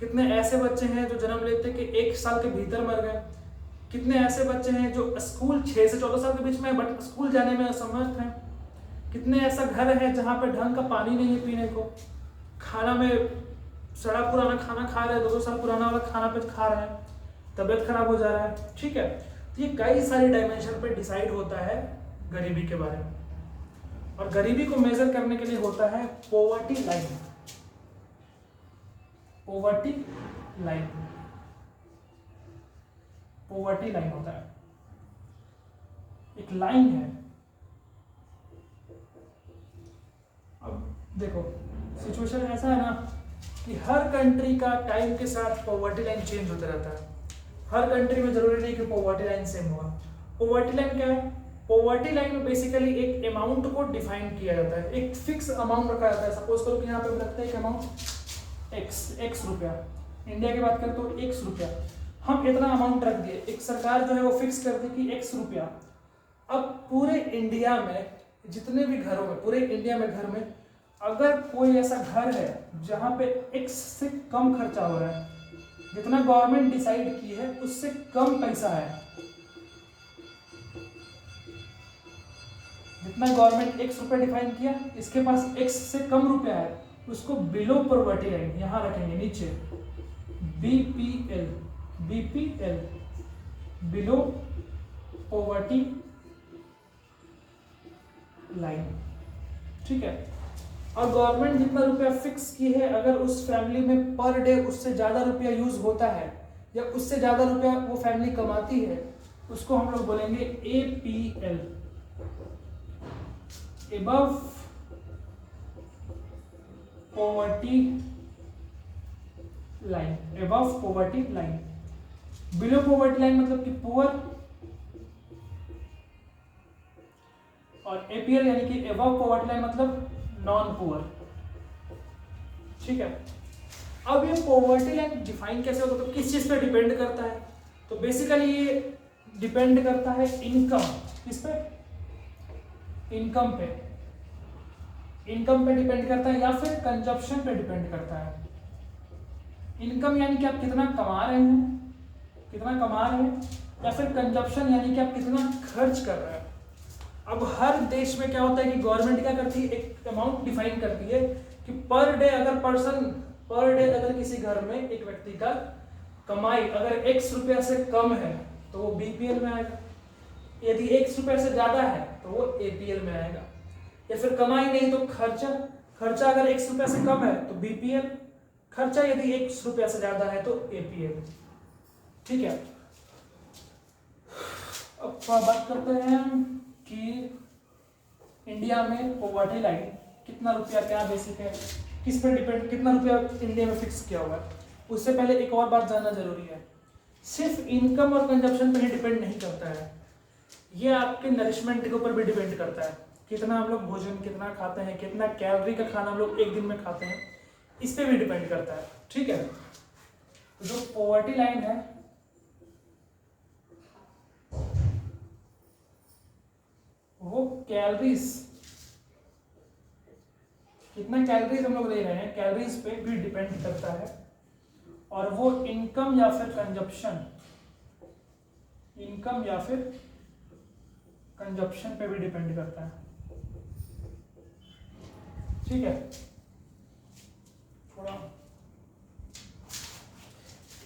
कितने ऐसे बच्चे हैं जो जन्म लेते कि 1 साल के भीतर मर गए, कितने ऐसे बच्चे हैं जो स्कूल 6 से 14 साल के बीच में बट स्कूल जाने में असमर्थ हैं, कितने ऐसा घर है जहाँ पे ढंग का पानी नहीं है पीने को, खाना में सड़ा पुराना खाना खा रहे हैं, 2-2 साल पुराना वाला खाना पे खा रहे हैं, तबीयत खराब हो जा रहा है। ठीक है, तो ये कई सारी डायमेंशन पे डिसाइड होता है गरीबी के बारे में। और गरीबी को मेजर करने के लिए होता है poverty line. Poverty line, poverty line होता है, एक लाइन है। अब देखो सिचुएशन ऐसा है ना कि हर कंट्री का टाइम के साथ पॉवर्टी लाइन चेंज होता रहता है। हर कंट्री में जरूरी नहीं कि पॉवर्टी लाइन सेम होगा। पॉवर्टी लाइन क्या है? पॉवर्टी लाइन में बेसिकली एक अमाउंट को डिफाइन किया जाता है, एक फिक्स अमाउंट रखा जाता है। सपोज करो कि यहाँ पे रखते हैं एक अमाउंट एक्स रुपया, इंडिया की बात करें तो एक्स रुपया, हम इतना अमाउंट रख दिए, एक सरकार जो है वो फिक्स कर दी कि एक्स रुपया। अब पूरे इंडिया में जितने भी घरों में, पूरे इंडिया में घर में अगर कोई ऐसा घर है जहाँ पे एक्स से कम खर्चा हो रहा है, जितना गवर्नमेंट डिसाइड की है उससे कम पैसा है, जितना गवर्नमेंट एक्स रुपया डिफाइन किया इसके पास एक्स से कम रुपया है, उसको बिलो पॉवर्टी लाइन यहां रखेंगे नीचे, BPL, BPL below poverty line. ठीक है, और गवर्नमेंट जितना रुपया फिक्स की है, अगर उस फैमिली में पर डे उससे ज्यादा रुपया यूज होता है या उससे ज्यादा रुपया वो फैमिली कमाती है, उसको हम लोग बोलेंगे APL, above poverty line, above poverty line. Below poverty line मतलब कि पुअर, और एपीएल यानी कि एबव पॉवर्टी लाइन मतलब नॉन पुअर। ठीक है, अब ये पॉवर्टी लाइन डिफाइन कैसे होता है, तो किस चीज पे डिपेंड करता है? तो बेसिकली ये डिपेंड करता है इनकम, किस पे? इनकम पे, इनकम पे डिपेंड करता है या फिर कंजप्शन पे डिपेंड करता है। इनकम यानी कि आप कितना कमा रहे हैं, कितना कमा रहे हैं, या फिर कंजप्शन यानी कि आप कितना खर्च कर रहे हैं। अब हर देश में क्या होता है कि गवर्नमेंट क्या करती है, एक अमाउंट डिफाइन करती है कि पर डे अगर किसी घर में एक व्यक्ति का कमाई अगर एक्स रुपया से कम है तो वो बीपीएल में आएगा, यदि एक्स रुपया से ज्यादा है तो वो एपीएल में आएगा, या फिर कमाई नहीं तो खर्चा अगर एक्स रुपया से कम है तो बीपीएल, खर्चा यदि एक्स रुपया से ज्यादा है तो एपीएल। ठीक है, अब बात करते हैं कि इंडिया में पॉवर्टी लाइन कितना रुपया, क्या बेसिक है, किस पर डिपेंड, कितना रुपया इंडिया में फिक्स किया हुआ है। उससे पहले एक और बात जानना जरूरी है, सिर्फ इनकम और कंजप्शन पर ही डिपेंड नहीं करता है, ये आपके नरिशमेंट के ऊपर भी डिपेंड करता है, कितना हम लोग भोजन कितना खाते हैं, कितना कैलोरी का खाना हम लोग एक दिन में खाते हैं, इस पे भी डिपेंड करता है। ठीक है, तो जो पॉवर्टी लाइन है वो कैलोरीज, कितना कैलोरीज हम लोग ले रहे हैं, कैलोरीज पे भी डिपेंड करता है, और वो इनकम या फिर कंजप्शन, इनकम या फिर कंजप्शन पे भी डिपेंड करता है। ठीक है, थोड़ा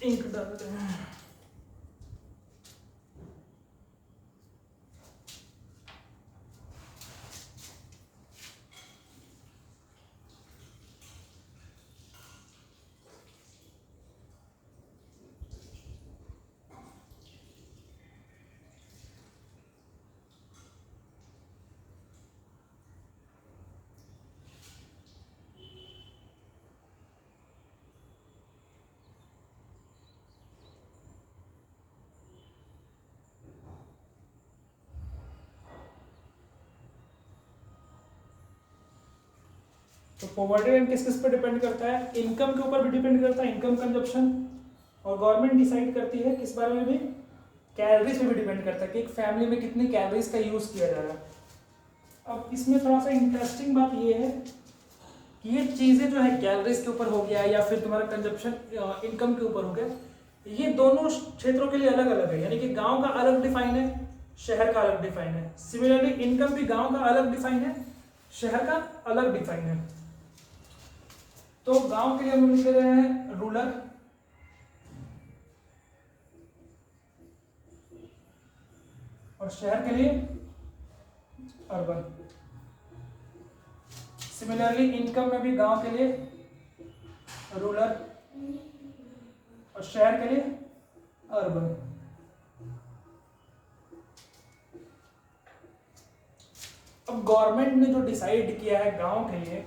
इंक डालते हैं। तो पॉवर्टी लाइन किस किस पर डिपेंड करता है, इनकम के ऊपर भी डिपेंड करता है, इनकम कंजप्शन, और गवर्नमेंट डिसाइड करती है किस बारे में भी, कैलोरीज पे भी डिपेंड करता है कि एक फैमिली में कितनी कैलोरीज का यूज किया जा रहा है। अब इसमें थोड़ा सा इंटरेस्टिंग बात ये है कि ये चीजें जो है कैलोरीज के ऊपर हो गया या फिर तुम्हारा कंजप्शन इनकम के ऊपर हो गया, ये दोनों क्षेत्रों के लिए अलग अलग है, यानी कि गांव का अलग डिफाइन है, शहर का अलग डिफाइन है। सिमिलरली इनकम भी गांव का अलग डिफाइन है, शहर का अलग डिफाइन है। तो गांव के लिए हम लिख रहे हैं रूरल, और शहर के लिए अर्बन। सिमिलरली इनकम में भी गांव के लिए रूरल और शहर के लिए अर्बन। अब गवर्नमेंट ने जो डिसाइड किया है गांव के लिए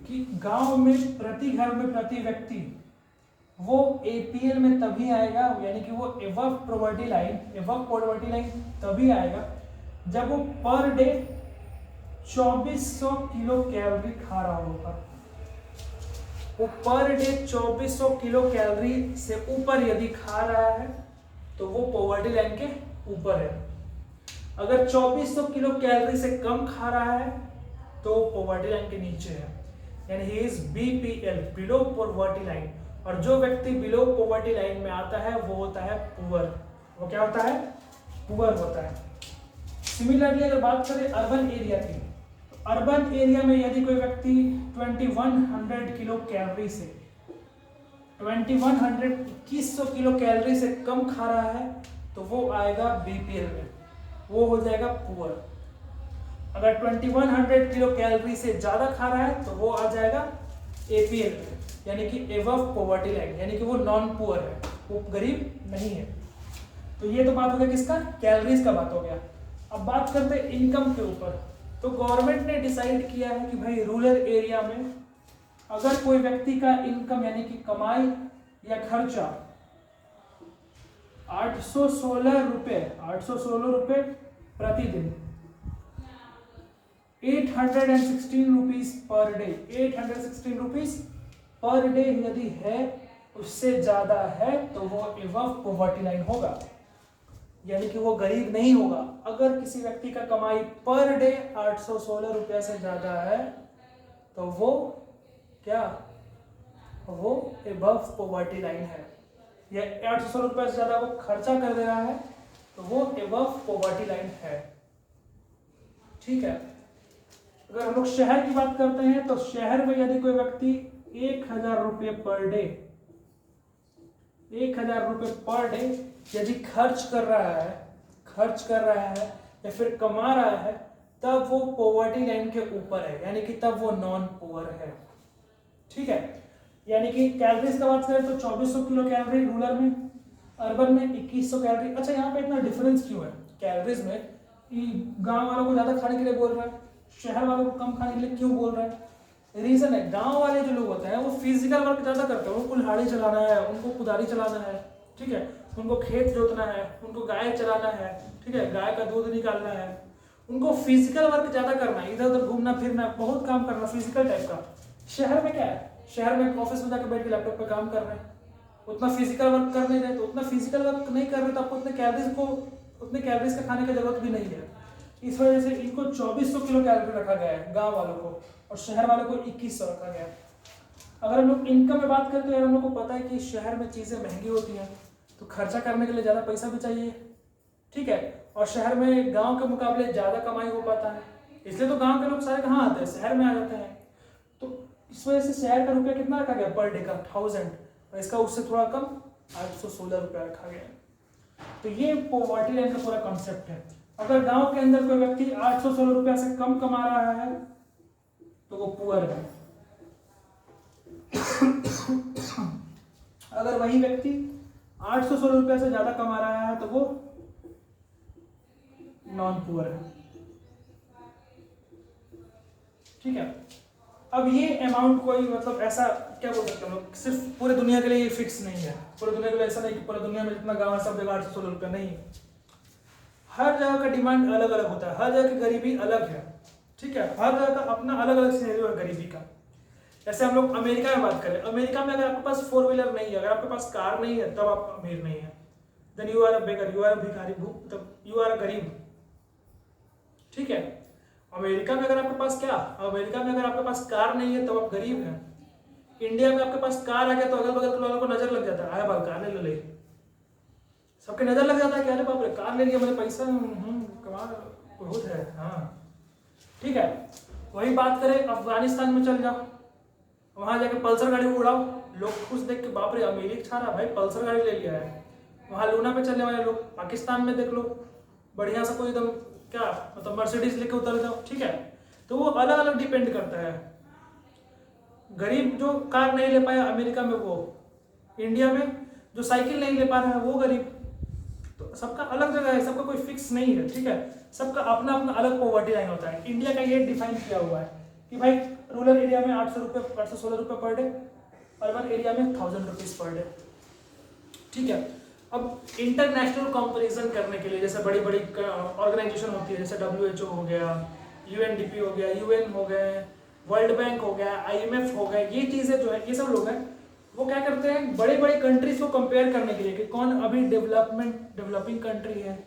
कि गांव में प्रति घर में प्रति व्यक्ति वो एपीएल में तभी आएगा, यानी कि वो एबव पॉवर्टी लाइन तभी आएगा जब वो पर डे 2400 किलो कैलोरी खा रहा होगा। वो पर डे 2400 किलो कैलोरी से ऊपर यदि खा रहा है तो वो पॉवर्टी लाइन के ऊपर है। अगर 2400 किलो कैलोरी से कम खा रहा है तो पॉवर्टी लाइन के नीचे है, यानी he is BPL, below poverty line. और जो व्यक्ति बिलो पॉवर्टी लाइन में आता है वो होता है पुअर। वो क्या होता है? पुअर होता है। सिमिलरली अगर बात करें अर्बन एरिया की, तो अर्बन एरिया में यदि कोई व्यक्ति 2100 किलो कैलोरी से 2100 किलो कैलोरी से कम खा रहा है तो वो आएगा बीपीएल में, वो हो जाएगा पुअर। अगर 2100 किलो कैलोरी से ज्यादा खा रहा है तो वो आ जाएगा एपीएल में, यानी कि एबव पॉवर्टी लाइन, यानी कि वो नॉन पुअर है, वो गरीब नहीं है। तो ये तो बात हो गया किसका? कैलोरीज का बात हो गया। अब बात करते हैं इनकम के ऊपर। तो गवर्नमेंट ने डिसाइड किया है कि भाई रूरल एरिया में अगर कोई व्यक्ति का इनकम यानी कि कमाई या खर्चा 816 रुपए प्रतिदिन, 816 rupees per day, 816 rupees per day यदि है, उससे ज्यादा है तो वो एबव पॉवर्टी लाइन होगा, यानी कि वो गरीब नहीं होगा। अगर किसी व्यक्ति का कमाई पर डे 816 रुपया से ज्यादा है तो वो क्या? वो एबव पॉवर्टी लाइन है। या 816 रुपये से ज्यादा वो खर्चा कर दे रहा है तो वो एबव पॉवर्टी लाइन है। ठीक है। अगर हम लोग शहर की बात करते हैं तो शहर में यदि कोई व्यक्ति 1000 रुपये पर डे, 1000 रुपये पर डे यदि खर्च कर रहा है या फिर कमा रहा है, तब वो पॉवर्टी लाइन के ऊपर है, यानी कि तब वो नॉन पुअर है। ठीक है। यानी कि कैलोरीज का बात करें तो 2400 किलो कैलोरी रूरल में, अर्बन में 2100 कैलोरी। अच्छा, यहाँ पे इतना डिफरेंस क्यों है कैलोरीज में? गांव वालों को ज्यादा खाने के लिए बोल रहा है, शहर वालों को कम खाने के लिए क्यों बोल रहा है? रीजन है, गांव वाले जो लोग होते हैं वो फिजिकल वर्क ज्यादा करते हैं, उनको कुल्हाड़ी चलाना है, उनको कुदारी चलाना है, ठीक है, उनको खेत जोतना है, उनको गाय चलाना है, ठीक है, गाय का दूध निकालना है, उनको फिजिकल वर्क ज्यादा करना है, इधर उधर घूमना फिरना, बहुत काम करना फिजिकल टाइप का। शहर में क्या है? शहर में ऑफिस में जाकर बैठ के लैपटॉप पे काम कर रहे हैं, उतना फिजिकल वर्क कर नहीं रहे, तो उतना फिजिकल वर्क नहीं कर रहे तो आपको उतने कैलोरीज का खाने की जरूरत भी नहीं है। इस वजह से इनको 2400 किलो कैलोरी रखा गया है गांव वालों को, और शहर वालों को 2100 रखा गया है। अगर हम लोग इनकम में बात करते हैं, हम लोग को पता है कि शहर में चीजें महंगी होती हैं तो खर्चा करने के लिए ज्यादा पैसा भी चाहिए, ठीक है, और शहर में गांव के मुकाबले ज्यादा कमाई हो पाता है, इसलिए तो गांव के लोग सारे कहाँ आते हैं? शहर में आ जाते हैं। तो इस वजह से शहर का रुपया कितना रखा गया पर डे का? 1000, और इसका उससे थोड़ा कम 816 रुपया रखा गया है। तो ये पॉवर्टी लाइन का पूरा कॉन्सेप्ट है। अगर गांव के अंदर कोई व्यक्ति 816 रुपया से कम कमा रहा है तो वो पुअर है। अगर वही व्यक्ति 816 रुपया से ज्यादा कमा रहा है तो वो नॉन पुअर है। ठीक है। अब ये अमाउंट कोई मतलब ऐसा क्या बोल सकते हैं, सिर्फ पूरे दुनिया के लिए ये फिक्स नहीं है। पूरे दुनिया के लिए ऐसा नहीं कि पूरे दुनिया में जितना गांव है सब जगह 816 रुपया, नहीं। हर जगह का डिमांड अलग अलग होता है, हर जगह की गरीबी अलग है, ठीक है, हर जगह का अपना अलग अलग सिनेरियो है गरीबी का। जैसे हम लोग अमेरिका में बात करें, अमेरिका में अगर आपके पास 4 व्हीलर नहीं है, अगर आपके पास कार नहीं है, तब आप अमीर नहीं है, then you are a beggar, you are a भिखारी, मतलब यू आर अ गरीब। ठीक है, अमेरिका में अगर आपके पास क्या, अमेरिका में अगर आपके पास कार नहीं है तब आप गरीब हैं। इंडिया में आपके पास कार आ गया तो अगल बगल के लोगों को नजर लग जाता है, आया बाल कार ले ले, सबके नजर लग जाता है कि अरे बाप रे कार ले लिया, मतलब पैसा कमाल बहुत है। हाँ ठीक है, वही बात करें अफगानिस्तान में चल जाओ, वहां जाके पल्सर गाड़ी उड़ाओ, लोग खुश देख के बाप रे अमेरिक छा रहा भाई, पल्सर गाड़ी ले लिया है। वहां लूना पे चलने वाले लोग, पाकिस्तान में देख लो बढ़िया सा कोई एकदम क्या मतलब मर्सिडीज लेके उतर जाओ। ठीक है, तो वो अलग अलग डिपेंड करता है। गरीब जो कार नहीं ले पाया अमेरिका में वो, इंडिया में जो साइकिल नहीं ले पा रहा है वो गरीब। तो सबका अलग जगह है, सबका कोई फिक्स नहीं है। ठीक है, सबका अपना अपना अलग पॉवर्टी लाइन होता है। इंडिया का ये डिफाइन किया हुआ है कि भाई रूरल एरिया में 800 रुपये 816 रुपये पर डे, अर्बन एरिया में 1000 रुपीज पर डे। ठीक है, अब इंटरनेशनल कंपैरिजन करने के लिए जैसे बड़ी बड़ी ऑर्गेनाइजेशन होती है, जैसे WHO हो गया, UNDP हो गया, UN हो गए, वर्ल्ड बैंक हो गया, IMF हो गया, ये चीजें जो है ये सब लोग हैं वो क्या करते हैं बड़े बड़े कंट्रीज को कंपेयर करने के लिए कि कौन अभी डेवलपिंग कंट्री है,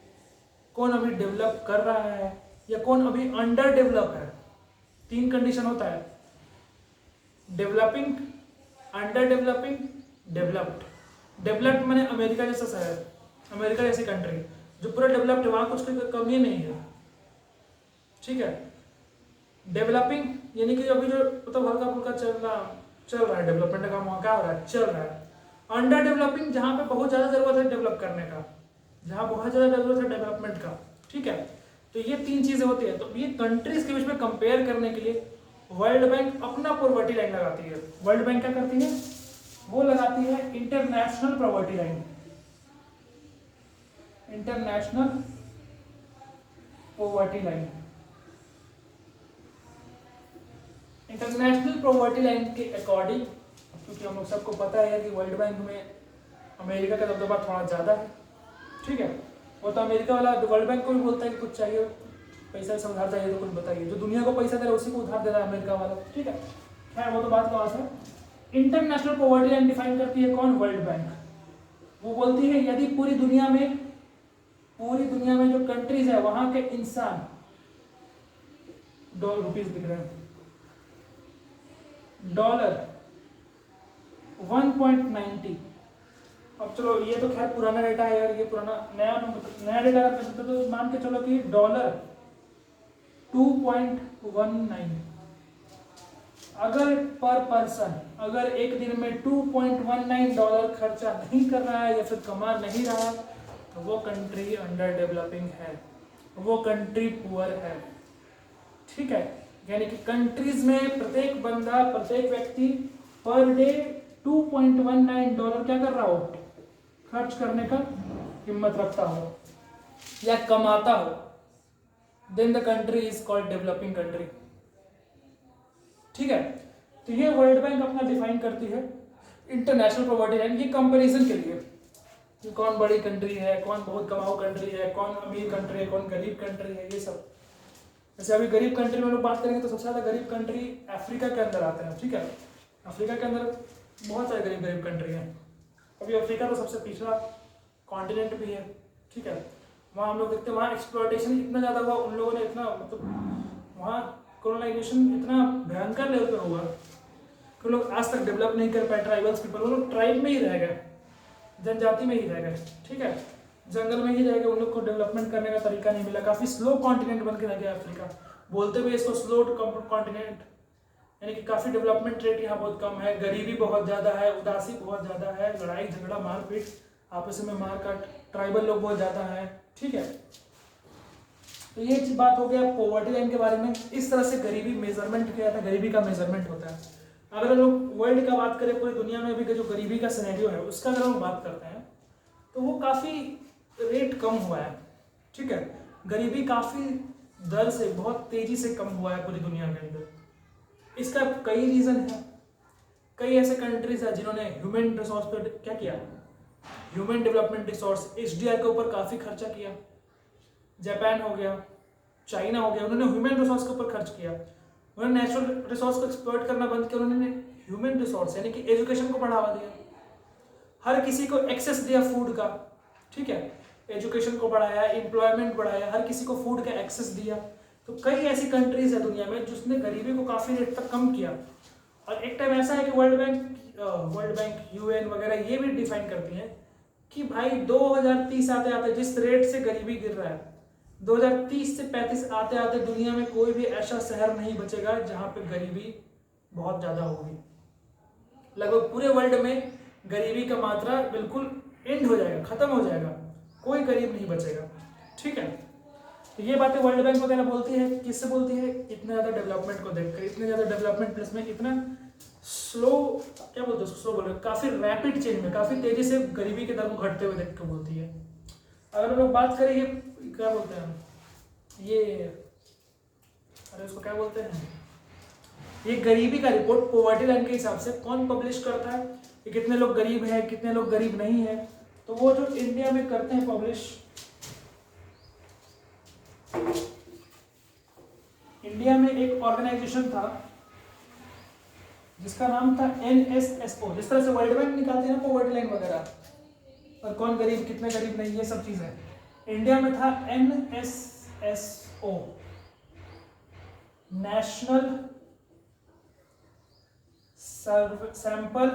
कौन अभी डेवलप कर रहा है, या कौन अभी अंडर डेवलप है। 3 कंडीशन होता है, developing, under developing, developed. Developed माने अमेरिका जैसा शहर, अमेरिका जैसी कंट्री जो पूरा डेवलप्ड है, वहां कुछ की कमी नहीं है। ठीक है, डेवलपिंग यानी कि अभी जो मतलब हल्का फुल्का चल रहा है, डेवलपमेंट का काम वहाँ क्या हो रहा है, चल रहा है। अंडर डेवलपिंग जहाँ पे बहुत ज़्यादा जरूरत है डेवलप करने का, जहाँ बहुत ज़्यादा जरूरत है डेवलपमेंट का। ठीक है, तो ये 3 चीज़ें होती है। तो ये कंट्रीज के बीच में कंपेयर करने के लिए वर्ल्ड बैंक अपना पॉवर्टी लाइन लगाती है। वर्ल्ड बैंक क्या करती है, वो लगाती है international poverty line, international poverty line. International poverty line के अकॉर्डिंग, क्योंकि हम लोग सबको पता है कि वर्ल्ड बैंक में अमेरिका का दबदबा थोड़ा ज़्यादा है। ठीक है, वो तो अमेरिका वाला वर्ल्ड बैंक को भी बोलता है कि कुछ चाहिए, पैसा से उधार चाहिए तो कुछ बताइए, जो दुनिया को पैसा दे रहा है उसी को उधार दे रहा है अमेरिका वाला। ठीक है, खैर वो तो बात का है। इंटरनेशनल पॉवर्टी लाइन डिफाइन करती है कौन, वर्ल्ड बैंक। वो बोलती है यदि पूरी दुनिया में जो कंट्रीज है वहां के इंसान, $रुपीज दिख रहे हैं, $1.90। अब चलो ये तो खैर पुराना डेटा है यार, ये पुराना, नया डेटा तो मान के चलो कि $2.19। अगर पर पर्सन अगर एक दिन में $2.19 खर्चा नहीं कर रहा है या फिर कमा नहीं रहा है तो वो कंट्री अंडर डेवलपिंग है, वो कंट्री पुअर है। ठीक है, यानी कि कंट्रीज में प्रत्येक बंदा, प्रत्येक व्यक्ति पर डे $2.19 क्या कर रहा हो, खर्च करने का हिम्मत रखता हो या कमाता हो, then the country is called developing country. ठीक है, तो ये वर्ल्ड बैंक अपना डिफाइन करती है इंटरनेशनल पॉवर्टी लाइन, ये कंपैरिजन के लिए कि कौन बड़ी कंट्री है, कौन बहुत कमाऊ कंट्री है, कौन अमीर कंट्री है, कौन गरीब कंट्री है, ये सब। जैसे अभी गरीब कंट्री में लोग बात करेंगे तो सबसे ज़्यादा गरीब कंट्री अफ्रीका के अंदर आते हैं। ठीक है, अफ्रीका के अंदर बहुत सारे गरीब कंट्री हैं। अभी अफ्रीका तो सबसे पिछड़ा कॉन्टिनेंट भी है। ठीक है, वहाँ हम लोग देखते हैं वहाँ एक्सप्लॉयटेशन इतना ज़्यादा हुआ, उन लोगों ने इतना मतलब वहाँ कॉलोनाइजेशन इतना भयंकर लेवल पर हुआ कि लोग आज तक डेवलप नहीं कर पाए। ट्राइबल्स पीपल, वो लोग ट्राइब में ही रह गए, जनजाति में ही रह गए। ठीक है, जंगल में ही रह गए, उन लोग को डेवलपमेंट करने का तरीका नहीं मिला। काफ़ी स्लो कॉन्टिनेंट बन के रह गया अफ्रीका, बोलते हुए इसको स्लो कॉन्टिनेंट, यानी कि काफ़ी डेवलपमेंट रेट यहाँ बहुत कम है, गरीबी बहुत ज़्यादा है, उदासी बहुत ज़्यादा है, लड़ाई झगड़ा मारपीट आपस में मारकाट, ट्राइबल लोग बहुत ज़्यादा है। ठीक है, तो ये बात हो गया पॉवर्टी लाइन के बारे में। इस तरह से गरीबी मेजरमेंट किया था, गरीबी का मेजरमेंट होता है। अगर हम लोग वर्ल्ड का बात करें, पूरी दुनिया में भी जो गरीबी का सिनेरियो है उसका अगर हम बात करते हैं तो वो काफ़ी रेट कम हुआ है। ठीक है, गरीबी काफ़ी दर से बहुत तेज़ी से कम हुआ है पूरी दुनिया के अंदर। इसका कई रीज़न है। कई ऐसे कंट्रीज है जिन्होंने ह्यूमन रिसोर्स पर क्या किया, ह्यूमन डेवलपमेंट रिसोर्स HDR के ऊपर काफ़ी खर्चा किया। जापान हो गया, चाइना हो गया, उन्होंने ह्यूमन रिसोर्स के ऊपर खर्च किया। उन्होंने नेचुरल रिसोर्स को एक्सप्लॉइट करना बंद किया, उन्होंने ह्यूमन रिसोर्स यानी कि एजुकेशन को बढ़ावा दिया, हर किसी को एक्सेस दिया फूड का, ठीक है, एजुकेशन को बढ़ाया, एम्प्लॉयमेंट बढ़ाया, हर किसी को फूड का एक्सेस दिया। तो कई ऐसी कंट्रीज है दुनिया में जिसने गरीबी को काफ़ी हद तक कम किया। और एक टाइम ऐसा है कि वर्ल्ड बैंक यूएन वगैरह ये भी डिफाइन करती हैं कि भाई 2030 आते आते जिस रेट से गरीबी गिर रहा है, 2030 से 35 आते आते दुनिया में कोई भी ऐसा शहर नहीं बचेगा जहाँ पे गरीबी बहुत ज़्यादा होगी। लगभग पूरे वर्ल्ड में गरीबी का मात्रा बिल्कुल एंड हो जाएगा, खत्म हो जाएगा, कोई गरीब नहीं बचेगा, ठीक है। तो ये बातें वर्ल्ड बैंक वगैरह बोलती है, किससे बोलती है? इतना ज़्यादा डेवलपमेंट को देखकर, इतने ज़्यादा डेवलपमेंट प्लस में इतना स्लो, क्या बोलते हैं, स्लो बोल रहे, काफ़ी रैपिड चेंज में, काफ़ी तेज़ी से गरीबी के दर को घटते हुए देख कर बोलती है। अगर हम लोग बात करें ये क्या बोलते हैं, ये अरे उसको क्या बोलते हैं, ये गरीबी का रिपोर्ट पॉवर्टी लाइन के हिसाब से कौन पब्लिश करता है कि कितने लोग गरीब हैं, कितने लोग गरीब नहीं है? तो वो जो इंडिया में करते हैं पब्लिश, इंडिया में एक ऑर्गेनाइजेशन था जिसका नाम था NSSO। जिस तरह से वर्ल्ड बैंक निकालते हैं ना पॉवर्टी लाइन वगैरह, और कौन गरीब कितने गरीब नहीं, ये सब चीजें, इंडिया में था NSSO, national sample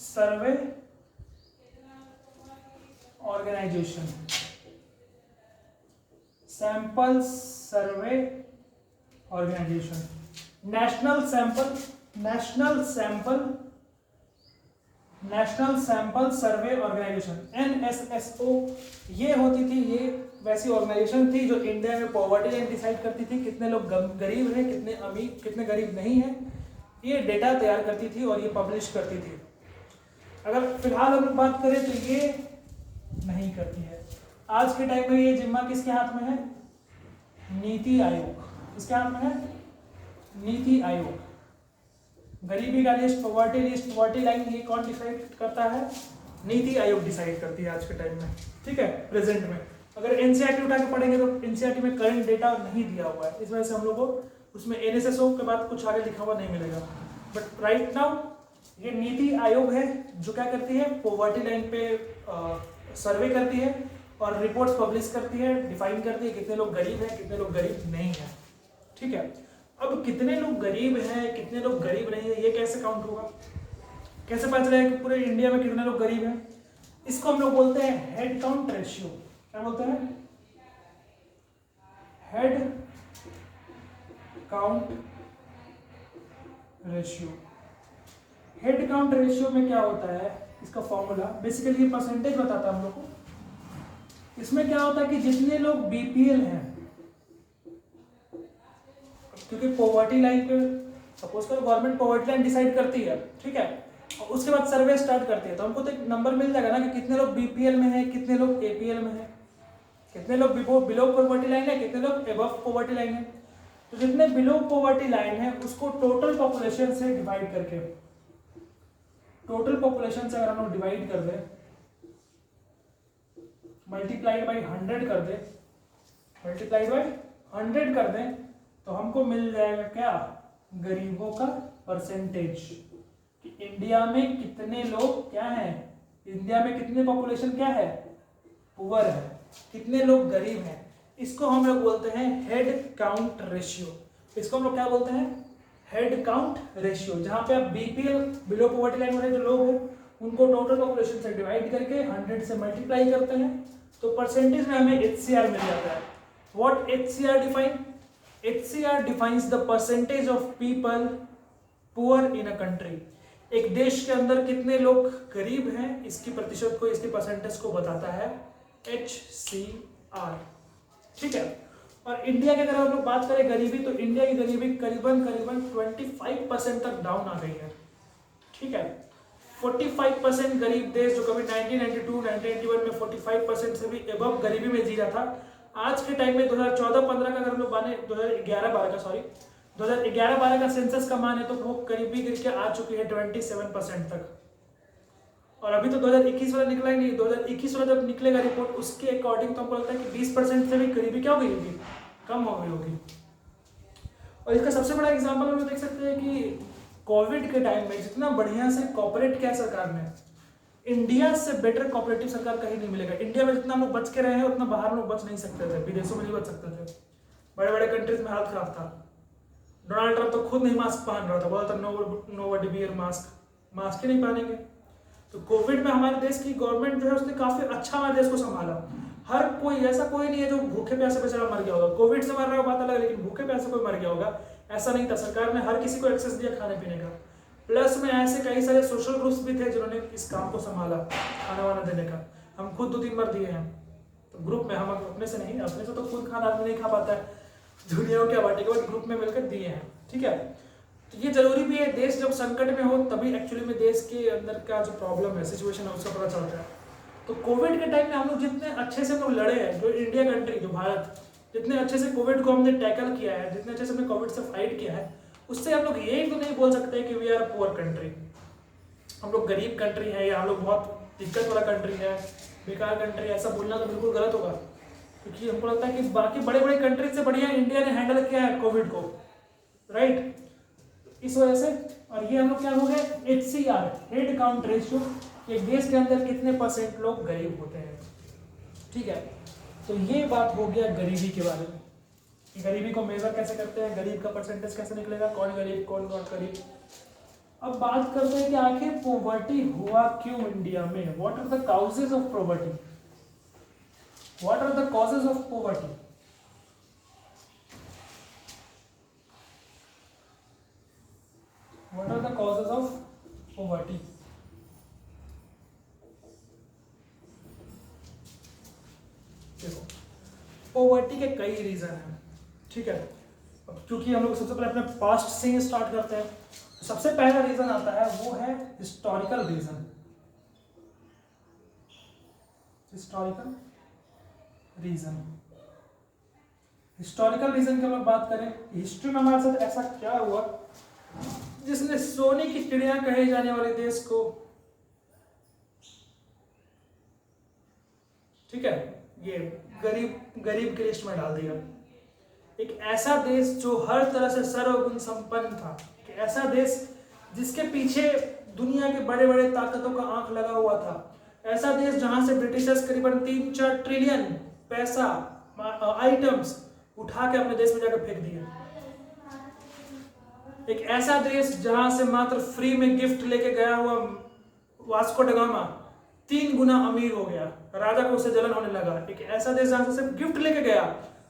survey organisation, sample survey organisation, national sample survey organisation, NSSO। ये होती थी, ये वैसी ऑर्गेनाइजेशन थी जो इंडिया में पॉवर्टी लाइन डिसाइड करती थी, कितने लोग गरीब हैं, कितने अमीर, कितने गरीब नहीं हैं, ये डेटा तैयार करती थी और ये पब्लिश करती थी। अगर फिलहाल हम बात करें तो ये नहीं करती है। आज के टाइम में ये जिम्मा किसके हाथ में है? नीति आयोग। किसके हाथ में है? नीति आयोग। गरीबी का लिस्ट, पॉवर्टी लाइन, ये कौन डिसाइड करता है? नीति आयोग डिसाइड करती है आज के टाइम में, ठीक है, प्रेजेंट में। अगर एनसीईआरटी उठा के पढ़ेंगे तो एनसीईआरटी में करंट डेटा नहीं दिया हुआ है, इस वजह से हम लोग को उसमें NSSO के बाद कुछ आगे लिखा हुआ नहीं मिलेगा। बट राइट नाउ ये नीति आयोग है जो क्या करती है, पॉवर्टी लाइन पे सर्वे करती है और रिपोर्ट्स पब्लिश करती है, डिफाइन करती है कितने लोग गरीब हैं, कितने लोग गरीब नहीं हैं, ठीक है। अब कितने लोग गरीब हैं, कितने लोग गरीब नहीं है, ये कैसे काउंट होगा? कैसे पता चलेगा कि पूरे इंडिया में कितने लोग गरीब हैं? इसको हम लोग बोलते हैं हेड काउंट रेशियो। क्या बोलते हैं? Head count ratio. Head count ratio में क्या होता है, इसका फॉर्मूला बेसिकली ये परसेंटेज बताता है हम लोग को। इसमें क्या होता है कि जितने लोग BPL हैं, क्योंकि पॉवर्टी लाइन पे सपोज करो गवर्नमेंट पॉवर्टी लाइन डिसाइड करती है, ठीक है, और उसके बाद सर्वे स्टार्ट करती है, तो हमको तो एक नंबर मिल जाएगा ना कि कितने लोग BPL में है, कितने लोग APL में है, कितने लोग बिलो पॉवर्टी लाइन है, कितने लोग एबव पॉवर्टी लाइन है। तो जितने बिलो पॉवर्टी लाइन है उसको टोटल पॉपुलेशन से डिवाइड करके, टोटल पॉपुलेशन से अगर हम लोग डिवाइड कर दें, मल्टीप्लाइड बाई 100 कर दें, मल्टीप्लाइड बाई 100 कर दें, तो हमको मिल जाएगा क्या? गरीबों का परसेंटेज, कि इंडिया में कितने लोग क्या हैं, इंडिया में कितने पॉपुलेशन क्या है, पुअर है, कितने लोग गरीब हैं। इसको हम लोग बोलते हैं हेड काउंट रेशियो। इसको हम लोग क्या बोलते हैं? Head count ratio. जहां पे आप BPL बिलो पॉवर्टी लाइन वाले जो लोग हैं उनको टोटल पॉपुलेशन से डिवाइड करके 100 से मल्टीप्लाई करते हैं तो परसेंटेज में हमें HCR मिल जाता है। What HCR define? HCR defines the percentage of people poor in a country. एक देश के अंदर कितने लोग गरीब हैं, इसकी प्रतिशत को, इसकी परसेंटेज को बताता है HCR, ठीक है। और इंडिया की अगर हम लोग बात करें गरीबी, तो इंडिया की गरीबी करीबन 25% तक डाउन आ गई है, ठीक है। 45% गरीब देश जो कभी 1992-1991 में 45% से भी एबव गरीबी में जी रहा था, आज के टाइम में 2014-15 का अगर हम लोग माने, 2011-12 का सेंसस का माने तो वो गरीबी गिर के आ चुकी है 27% तक। और अभी तो 2021 वाला निकला ही नहीं, 2021 वाला जब निकलेगा रिपोर्ट उसके अकॉर्डिंग तो हमको लगता है कि 20% से भी गरीबी क्या हो गई होगी, कम हो गई होगी। और इसका सबसे बड़ा एग्जाम्पल हम लोग देख सकते हैं कि कोविड के टाइम में जितना बढ़िया से कॉपरेट किया सरकार ने, इंडिया से बेटर कॉपरेटिव सरकार कहीं नहीं मिलेगा। इंडिया में जितना हम लोग बच के रहे हैं उतना बाहर लोग बच नहीं सकते थे, विदेशों में नहीं बच सकते थे। बड़े बड़े कंट्रीज में हालत खराब था। डोनाल्ड ट्रंप तो खुद नहीं मास्क पहन रहा था, बोला था नो वियर मास्क, मास्क ही नहीं पहनेंगे। तो कोविड में हमारे देश की गवर्नमेंट जो है उसने काफी अच्छा हमारे देश को संभाला। हर कोई ऐसा कोई नहीं है जो भूखे प्यासे बेचारा मर गया होगा। कोविड से मर रहा है बात अलग है, लेकिन भूखे प्यासे कोई मर गया होगा ऐसा नहीं था। सरकार ने हर किसी को एक्सेस दिया खाने पीने का। प्लस में ऐसे कई सारे सोशल ग्रुप्स भी थे जिन्होंने इस काम को संभाला, खाना वाना देने का। हम खुद 2-3 बार दिए हैं तो ग्रुप में, हम अपने से नहीं, अपने से तो खुद खाना आदमी नहीं खा पाता है, दुनिया को क्या बांटेगा, बट ग्रुप में मिलकर दिए हैं। ठीक है, तो ये जरूरी भी है। देश जब संकट में हो तभी एक्चुअली में देश के अंदर का जो प्रॉब्लम है, सिचुएशन है, उसका पता चलता है। तो कोविड के टाइम में हम लोग जितने अच्छे से हम लोग लड़े हैं, जो इंडिया कंट्री, जो भारत जितने अच्छे से कोविड को हमने टैकल किया है, जितने अच्छे से हमने कोविड से फाइट किया है, उससे हम लोग ये तो नहीं बोल सकते कि वी आर पुअर कंट्री, हम लोग गरीब कंट्री है या हम लोग बहुत दिक्कत वाला कंट्री है, बेकार कंट्री है, ऐसा बोलना तो बिल्कुल गलत होगा। क्योंकि हमको लगता है कि बाकी बड़े बड़े कंट्रीज से बढ़िया इंडिया ने हैंडल किया है कोविड को, राइट। इस वजह से, और ये हम लोग क्या हो गए, HCR, हेड काउंट रेशियो, एक देश के अंदर कितने % लोग गरीब होते हैं। ठीक है, तो ये बात हो गया गरीबी के बारे में, कि गरीबी को मेजर कैसे करते हैं, गरीब का परसेंटेज कैसे निकलेगा, कौन गरीब कौन नॉट गरीब। अब बात करते हैं कि आखिर पॉवर्टी हुआ क्यों इंडिया में, what are the causes of poverty, what are the causes of poverty. What are the causes of poverty? देखो, poverty के कई रीजन हैं। ठीक है, अब क्योंकि हम लोग सबसे पहले अपने पास्ट से ही स्टार्ट करते हैं, सबसे पहला रीजन आता है वो है historical reason. Historical reason, historical reason की हम लोग बात करें, हिस्ट्री में हमारे साथ ऐसा क्या हुआ जिसने सोने की चिड़िया कहे जाने वाले देश को, ठीक है, ये गरीब की लिस्ट में डाल दिया। एक ऐसा देश जो हर तरह से सर्वगुण संपन्न था, एक ऐसा देश जिसके पीछे दुनिया के बड़े बड़े ताकतों का आंख लगा हुआ था, ऐसा देश जहां से ब्रिटिशर्स करीबन 3-4 ट्रिलियन पैसा आइटम्स उठा के अपने देश में जाकर फेंक दिए। एक ऐसा देश जहां से मात्र फ्री में गिफ्ट लेके गया हुआ वास्को ड गामा 3 गुना अमीर हो गया, राजा को उससे जलन होने लगा। एक ऐसा देश जहां से सिर्फ गिफ्ट लेके गया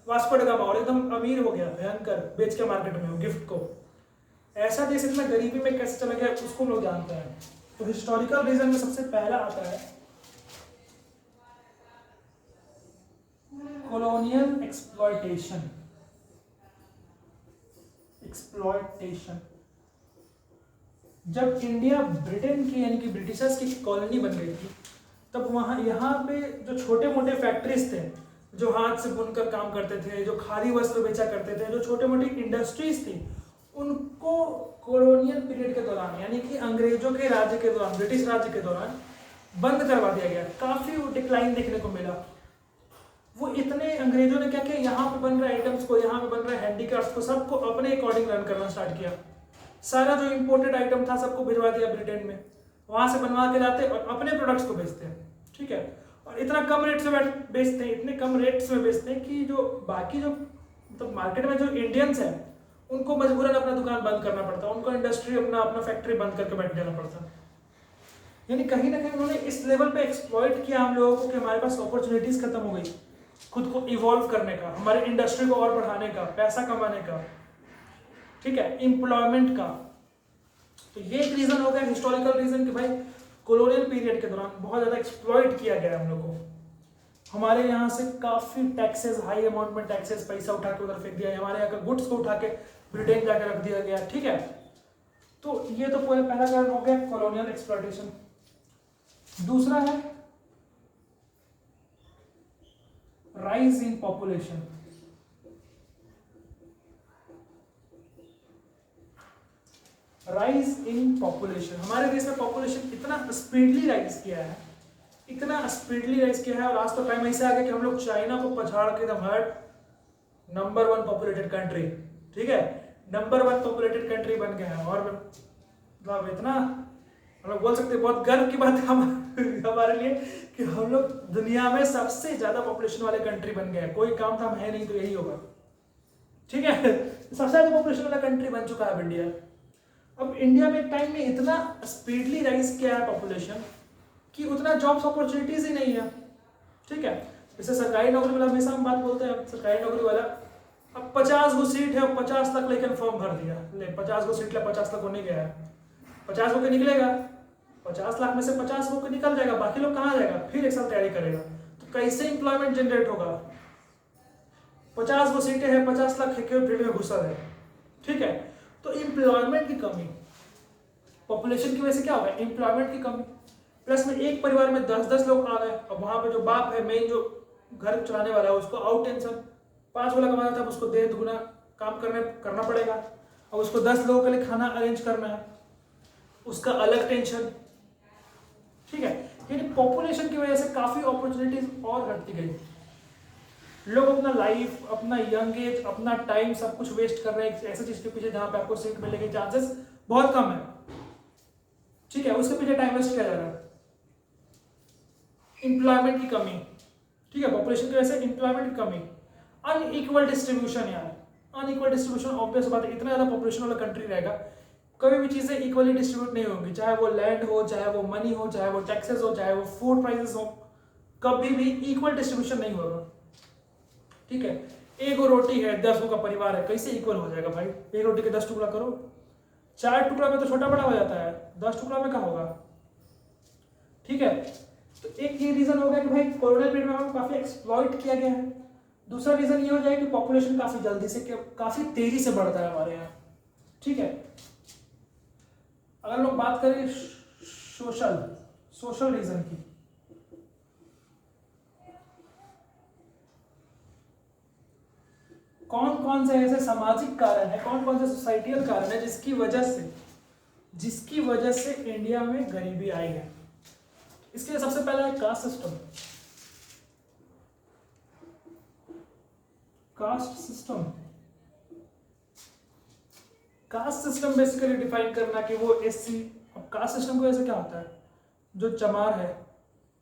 वास्को ड गामा और एकदम अमीर हो गया, भयंकर, बेच के मार्केट में वो गिफ्ट को। ऐसा देश इतना गरीबी में कैसे चला गया उसको लोग जानते हैं। तो हिस्टोरिकल रीजन में सबसे पहला आता है कॉलोनियल एक्सप्लॉयटेशन। जब इंडिया ब्रिटेन की यानी कि ब्रिटिशर्स की कॉलोनी बन गई थी, तब वहाँ यहाँ पे जो छोटे मोटे फैक्ट्रीज थे, जो हाथ से बुनकर काम करते थे, जो खादी वस्त्र बेचा करते थे, जो छोटे मोटी इंडस्ट्रीज थी, उनको कॉलोनियल पीरियड के दौरान यानी कि अंग्रेजों के राज्य के दौरान, ब्रिटिश राज्य के दौरान बंद करवा दिया गया। काफी डिक्लाइन देखने को मिला। वो इतने अंग्रेजों ने क्या किया, यहाँ पे बन रहे आइटम्स को, यहाँ पे बन रहे हैंडीक्राफ्ट को, सबको अपने अकॉर्डिंग रन करना स्टार्ट किया। सारा जो इंपोर्टेड आइटम था सबको भिजवा दिया ब्रिटेन में, वहां से बनवा के लाते और अपने प्रोडक्ट्स को बेचते हैं। ठीक है, और इतना कम रेट से बेचते हैं, इतने कम रेट्स में बेचते हैं कि जो बाकी जो मतलब मार्केट में जो इंडियंस हैं उनको मजबूरन अपना दुकान बंद करना पड़ता है, उनको इंडस्ट्री अपना फैक्ट्री बंद करके बैठ जाना पड़ता है। यानी कहीं ना कहीं उन्होंने इस लेवल पे एक्सप्लॉइट किया हम लोगों को कि हमारे पास अपॉर्चुनिटीज खत्म हो गई खुद को इवॉल्व करने का, हमारे इंडस्ट्री को और बढ़ाने का, पैसा कमाने का, ठीक है, एम्प्लॉयमेंट का। तो ये एक रीजन हो गया हिस्टोरिकल रीजन कि भाई कॉलोनियल पीरियड के दौरान बहुत ज्यादा एक्सप्लॉइट किया गया हम लोग को। हमारे यहाँ से काफी टैक्सेस, हाई अमाउंट में टैक्सेस, पैसा उठा के उधर फेंक दिया, हमारे यहाँ का गुड्स को उठा के ब्रिटेन जाकर रख दिया गया। ठीक है, तो ये तो पूरा पहला कारण हो गया कॉलोनियल एक्सप्लॉयटेशन। दूसरा है rise in population. Rise in population, हमारे देश में पॉपुलेशन इतना स्पीडली राइज किया है, इतना स्पीडली राइज किया है, और आज तो टाइम ऐसा आ गया कि हम लोग चाइना को पछाड़ के एकदम हट नंबर 1 पॉपुलेटेड कंट्री, ठीक है, नंबर 1 पॉपुलेटेड कंट्री बन गया है। और मतलब इतना मतलब बोल सकते हैं बहुत गर्व की बात है हमारे लिए कि हम लोग दुनिया में सबसे ज्यादा पॉपुलेशन वाले कंट्री बन गए हैं। कोई काम धाम है नहीं तो यही होगा, ठीक है। सबसे ज्यादा पॉपुलेशन वाला कंट्री बन चुका है इंडिया। अब इंडिया में एक टाइम में इतना स्पीडली राइज किया है पॉपुलेशन कि उतना जॉब्स अपॉर्चुनिटीज ही नहीं है, ठीक है। जैसे सरकारी नौकरी वाला हमेशा हम बात बोलते हैं, सरकारी नौकरी वाला अब 50 गो सीट है, 50 लाख लेकिन फॉर्म भर दिया, ले 50 गो सीट ले 50 लाख होने गया है, 50 गो के निकलेगा, 50 लाख में से 50 गो के निकल जाएगा, बाकी लोग कहाँ जाएगा, फिर एक साल तैयारी करेगा, तो कैसे इंप्लॉयमेंट जनरेट होगा। 50 गो सीटें हैं, 50 लाख फील्ड में घुसा है, ठीक है। तो एम्प्लॉयमेंट की कमी, पॉपुलेशन की वजह से क्या होगा, एम्प्लॉयमेंट की कमी, प्लस में एक परिवार में 10-10 लोग आ गए। अब वहां पे जो बाप है मेन जो घर चलाने वाला है उसको आउट टेंशन, 5 वाला कमाना था उसको 1.5 गुना काम करना पड़ेगा। अब उसको 10 लोगों के लिए खाना अरेंज करना है, उसका अलग टेंशन, ठीक है। यानी पॉपुलेशन की वजह से काफी अपॉर्चुनिटीज और घटती गई। लोग अपना लाइफ, अपना यंग एज, अपना टाइम सब कुछ वेस्ट कर रहे हैं ऐसी चीज के पीछे जहां पे आपको सीट मिलने के चांसेस बहुत कम है, ठीक है, उसके पीछे टाइम वेस्ट किया जा रहा है। एम्प्लॉयमेंट की कमी, ठीक है, पॉपुलेशन की वजह से एम्प्लॉयमेंट की कमी, अनइक्वल डिस्ट्रीब्यूशन, यार अनइक्वल डिस्ट्रीब्यूशन, ऑब्वियस बात है, इतना ज्यादा पॉपुलेशन वाला कंट्री रहेगा कभी भी चीजें इक्वली डिस्ट्रीब्यूट नहीं होंगी, चाहे वो लैंड हो, चाहे वो मनी हो, चाहे वो टैक्सेस हो, चाहे वो फूड प्राइसेस हो, कभी भी इक्वल डिस्ट्रीब्यूशन नहीं होगा, ठीक है। एक रोटी है, 10 का परिवार है, कैसे इक्वल हो जाएगा भाई, एक रोटी के 10 टुकड़ा करो, 4 टुकड़ा में तो छोटा बड़ा हो जाता है, 10 टुकड़ा में क्या होगा, ठीक है। तो एक ये रीजन हो गया कि भाई कोरोना पीरियड में हमको काफी एक्सप्लॉइट किया गया है। दूसरा रीजन ये हो जाए कि पॉपुलेशन काफी जल्दी से, काफी तेजी से बढ़ता है हमारे यहाँ, ठीक है। अगर लोग बात करें सोशल रीजन की, कौन कौन से ऐसे सामाजिक कारण है, कौन कौन से सोसाइटियल कारण है जिसकी वजह से इंडिया में गरीबी आई है। इसके लिए सबसे पहला है caste system. Caste system basically define करना कि वो एससी। अब कास्ट सिस्टम की वजह से क्या होता है, जो चमार है,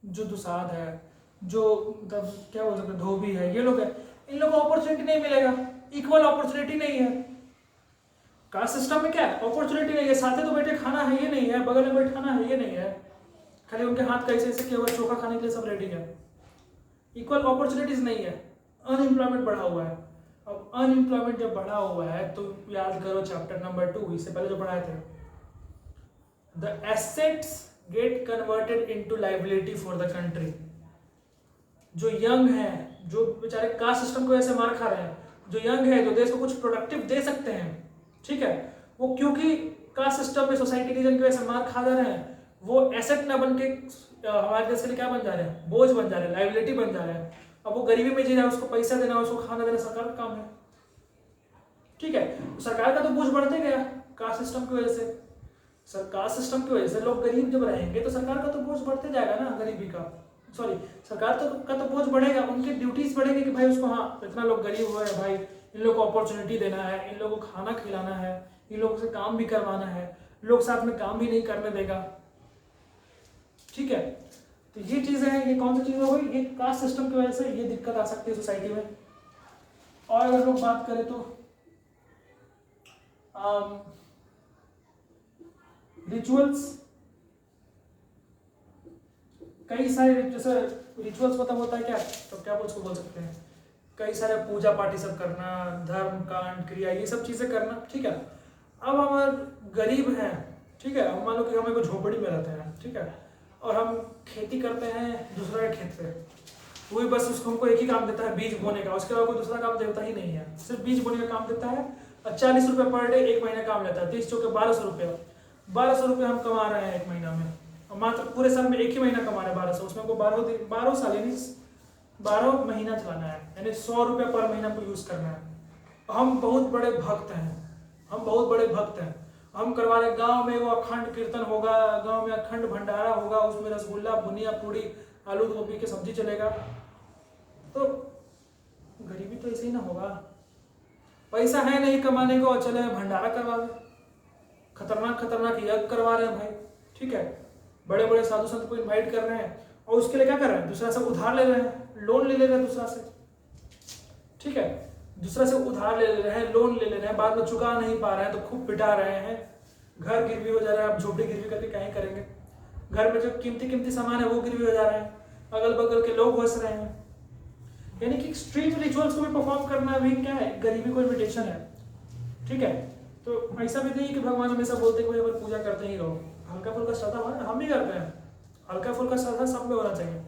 जो दुसाध है, जो मतलब क्या बोल सकते धोबी है, ये लोग है, इन लोगों को अपॉर्चुनिटी नहीं मिलेगा, इक्वल अपॉर्चुनिटी नहीं है। कास्ट सिस्टम में क्या है, अपॉर्चुनिटी नहीं है, साथे तो बैठे खाना है ये नहीं है, बगल में बैठाना है ये नहीं है, खाली उनके हाथ कैसे ऐसे केवल चोखा खाने के लिए सब रेडी है, इक्वल अपॉर्चुनिटीज नहीं है, अनएम्प्लॉयमेंट बढ़ा हुआ है। अब अनएम्प्लॉयमेंट जब बढ़ा हुआ है तो याद करो चैप्टर नंबर 2 इससे पहले जो पढ़ाए थे, the assets get converted into liability for the country. जो यंग है, जो बेचारे कास्ट सिस्टम की वजह से मार खा रहे हैं, जो यंग है, जो देश को कुछ प्रोडक्टिव दे सकते हैं, ठीक है, वो क्योंकि कास्ट सिस्टम में सोसाइटी रीजन की वजह से मार खा जा रहे हैं, वो एसेट ना बन के हमारे देश के लिए क्या बन जा रहे हैं, बोझ बन जा रहे हैं, लायबिलिटी बन जा रहे हैं। अब वो गरीबी में जी रहा है, उसको पैसा देना, उसको खाना देना सरकार का काम है, ठीक है। तो सरकार का तो बोझ बढ़ते गया कास्ट सिस्टम की वजह से। कास्ट सिस्टम की वजह से लोग गरीब जब रहेंगे तो सरकार का तो बोझ बढ़ते जाएगा ना, गरीबी का, सॉरी सरकार का तो बोझ बढ़ेगा, उनकी ड्यूटीज बढ़ेगी कि भाई उसको, हाँ इतना लोग गरीब हुए हैं भाई, इन लोगों को अपॉर्चुनिटी देना है, इन लोगों को खाना खिलाना है, इन लोगों से काम भी करवाना है, लोग साथ में काम भी नहीं करने देगा, ठीक है। तो ये चीजें हैं, ये कौन सी चीजें हो गई, ये कास्ट सिस्टम की वजह से ये दिक्कत आ सकती है सोसाइटी में। और अगर लोग बात करें तो रिचुअल्स, कई सारे, जैसे रिचुअल्स मतलब होता है क्या, तो क्या बोल सकते हैं, कई सारे पूजा पाठ सब करना, धर्म कांड क्रिया ये सब चीजें करना, ठीक है। अब हम गरीब हैं, ठीक है, हम मान लो कि हम एक झोपड़ी में रहते हैं, ठीक है, और हम खेती करते हैं दूसरा के खेत पे, वही बस उसको हमको एक ही काम देता है बीज बोने का, उसके अलावा कोई दूसरा काम देता ही नहीं है, सिर्फ बीज बोने का काम देता है, और 40 रुपये पर डे एक महीना काम लेता है, 30 चौके 1200 रुपये हम कमा रहे हैं एक महीना में, और मात्र पूरे साल में एक ही महीना कमा रहे हैं 1200, उसमें को 12 साल यानी 12 महीना चलाना है, यानी 100 रुपये पर महीना को यूज करना है। हम बहुत बड़े भक्त हैं, हम करवा रहे, गांव में वो अखंड कीर्तन होगा, गांव में अखंड भंडारा होगा, उसमें रसगुल्ला बुनिया पूड़ी आलू गोभी की सब्जी चलेगा, तो गरीबी तो ऐसे ही ना होगा, पैसा है नहीं कमाने को, चले भंडारा करवा दे, खतरनाक खतरनाक यज्ञ करवा रहे हैं भाई, ठीक है, बड़े बड़े साधु संत को इनवाइट कर रहे हैं और उसके लिए क्या कर रहे हैं, दूसरा से उधार ले रहे हैं, लोन ले रहे हैं दूसरा से, ठीक है, दूसरा से उधार ले रहे हैं, लोन ले रहे हैं, बाद में चुका नहीं पा रहे हैं तो खूब पिटा रहे हैं, घर गिरवी हो जा रहा है, आप झोपड़ी गिरवी करके क्या ही करेंगे, घर में जो कीमती कीमती सामान है वो गिरवी हो जा रहे हैं, अगल बगल के लोग हंस रहे हैं। यानी कि एक्सट्रीम रिचुअल्स को भी परफॉर्म करना भी क्या है, गरीबी को इमिटेशन है, ठीक है। तो ऐसा भी नहीं कि भगवान हमेशा बोलते कि भाई पूजा करते ही रहो, हल्का फुल्का श्रद्धा हो, हम भी करते हैं, हल्का फुल्का श्रद्धा सब में होना चाहिए,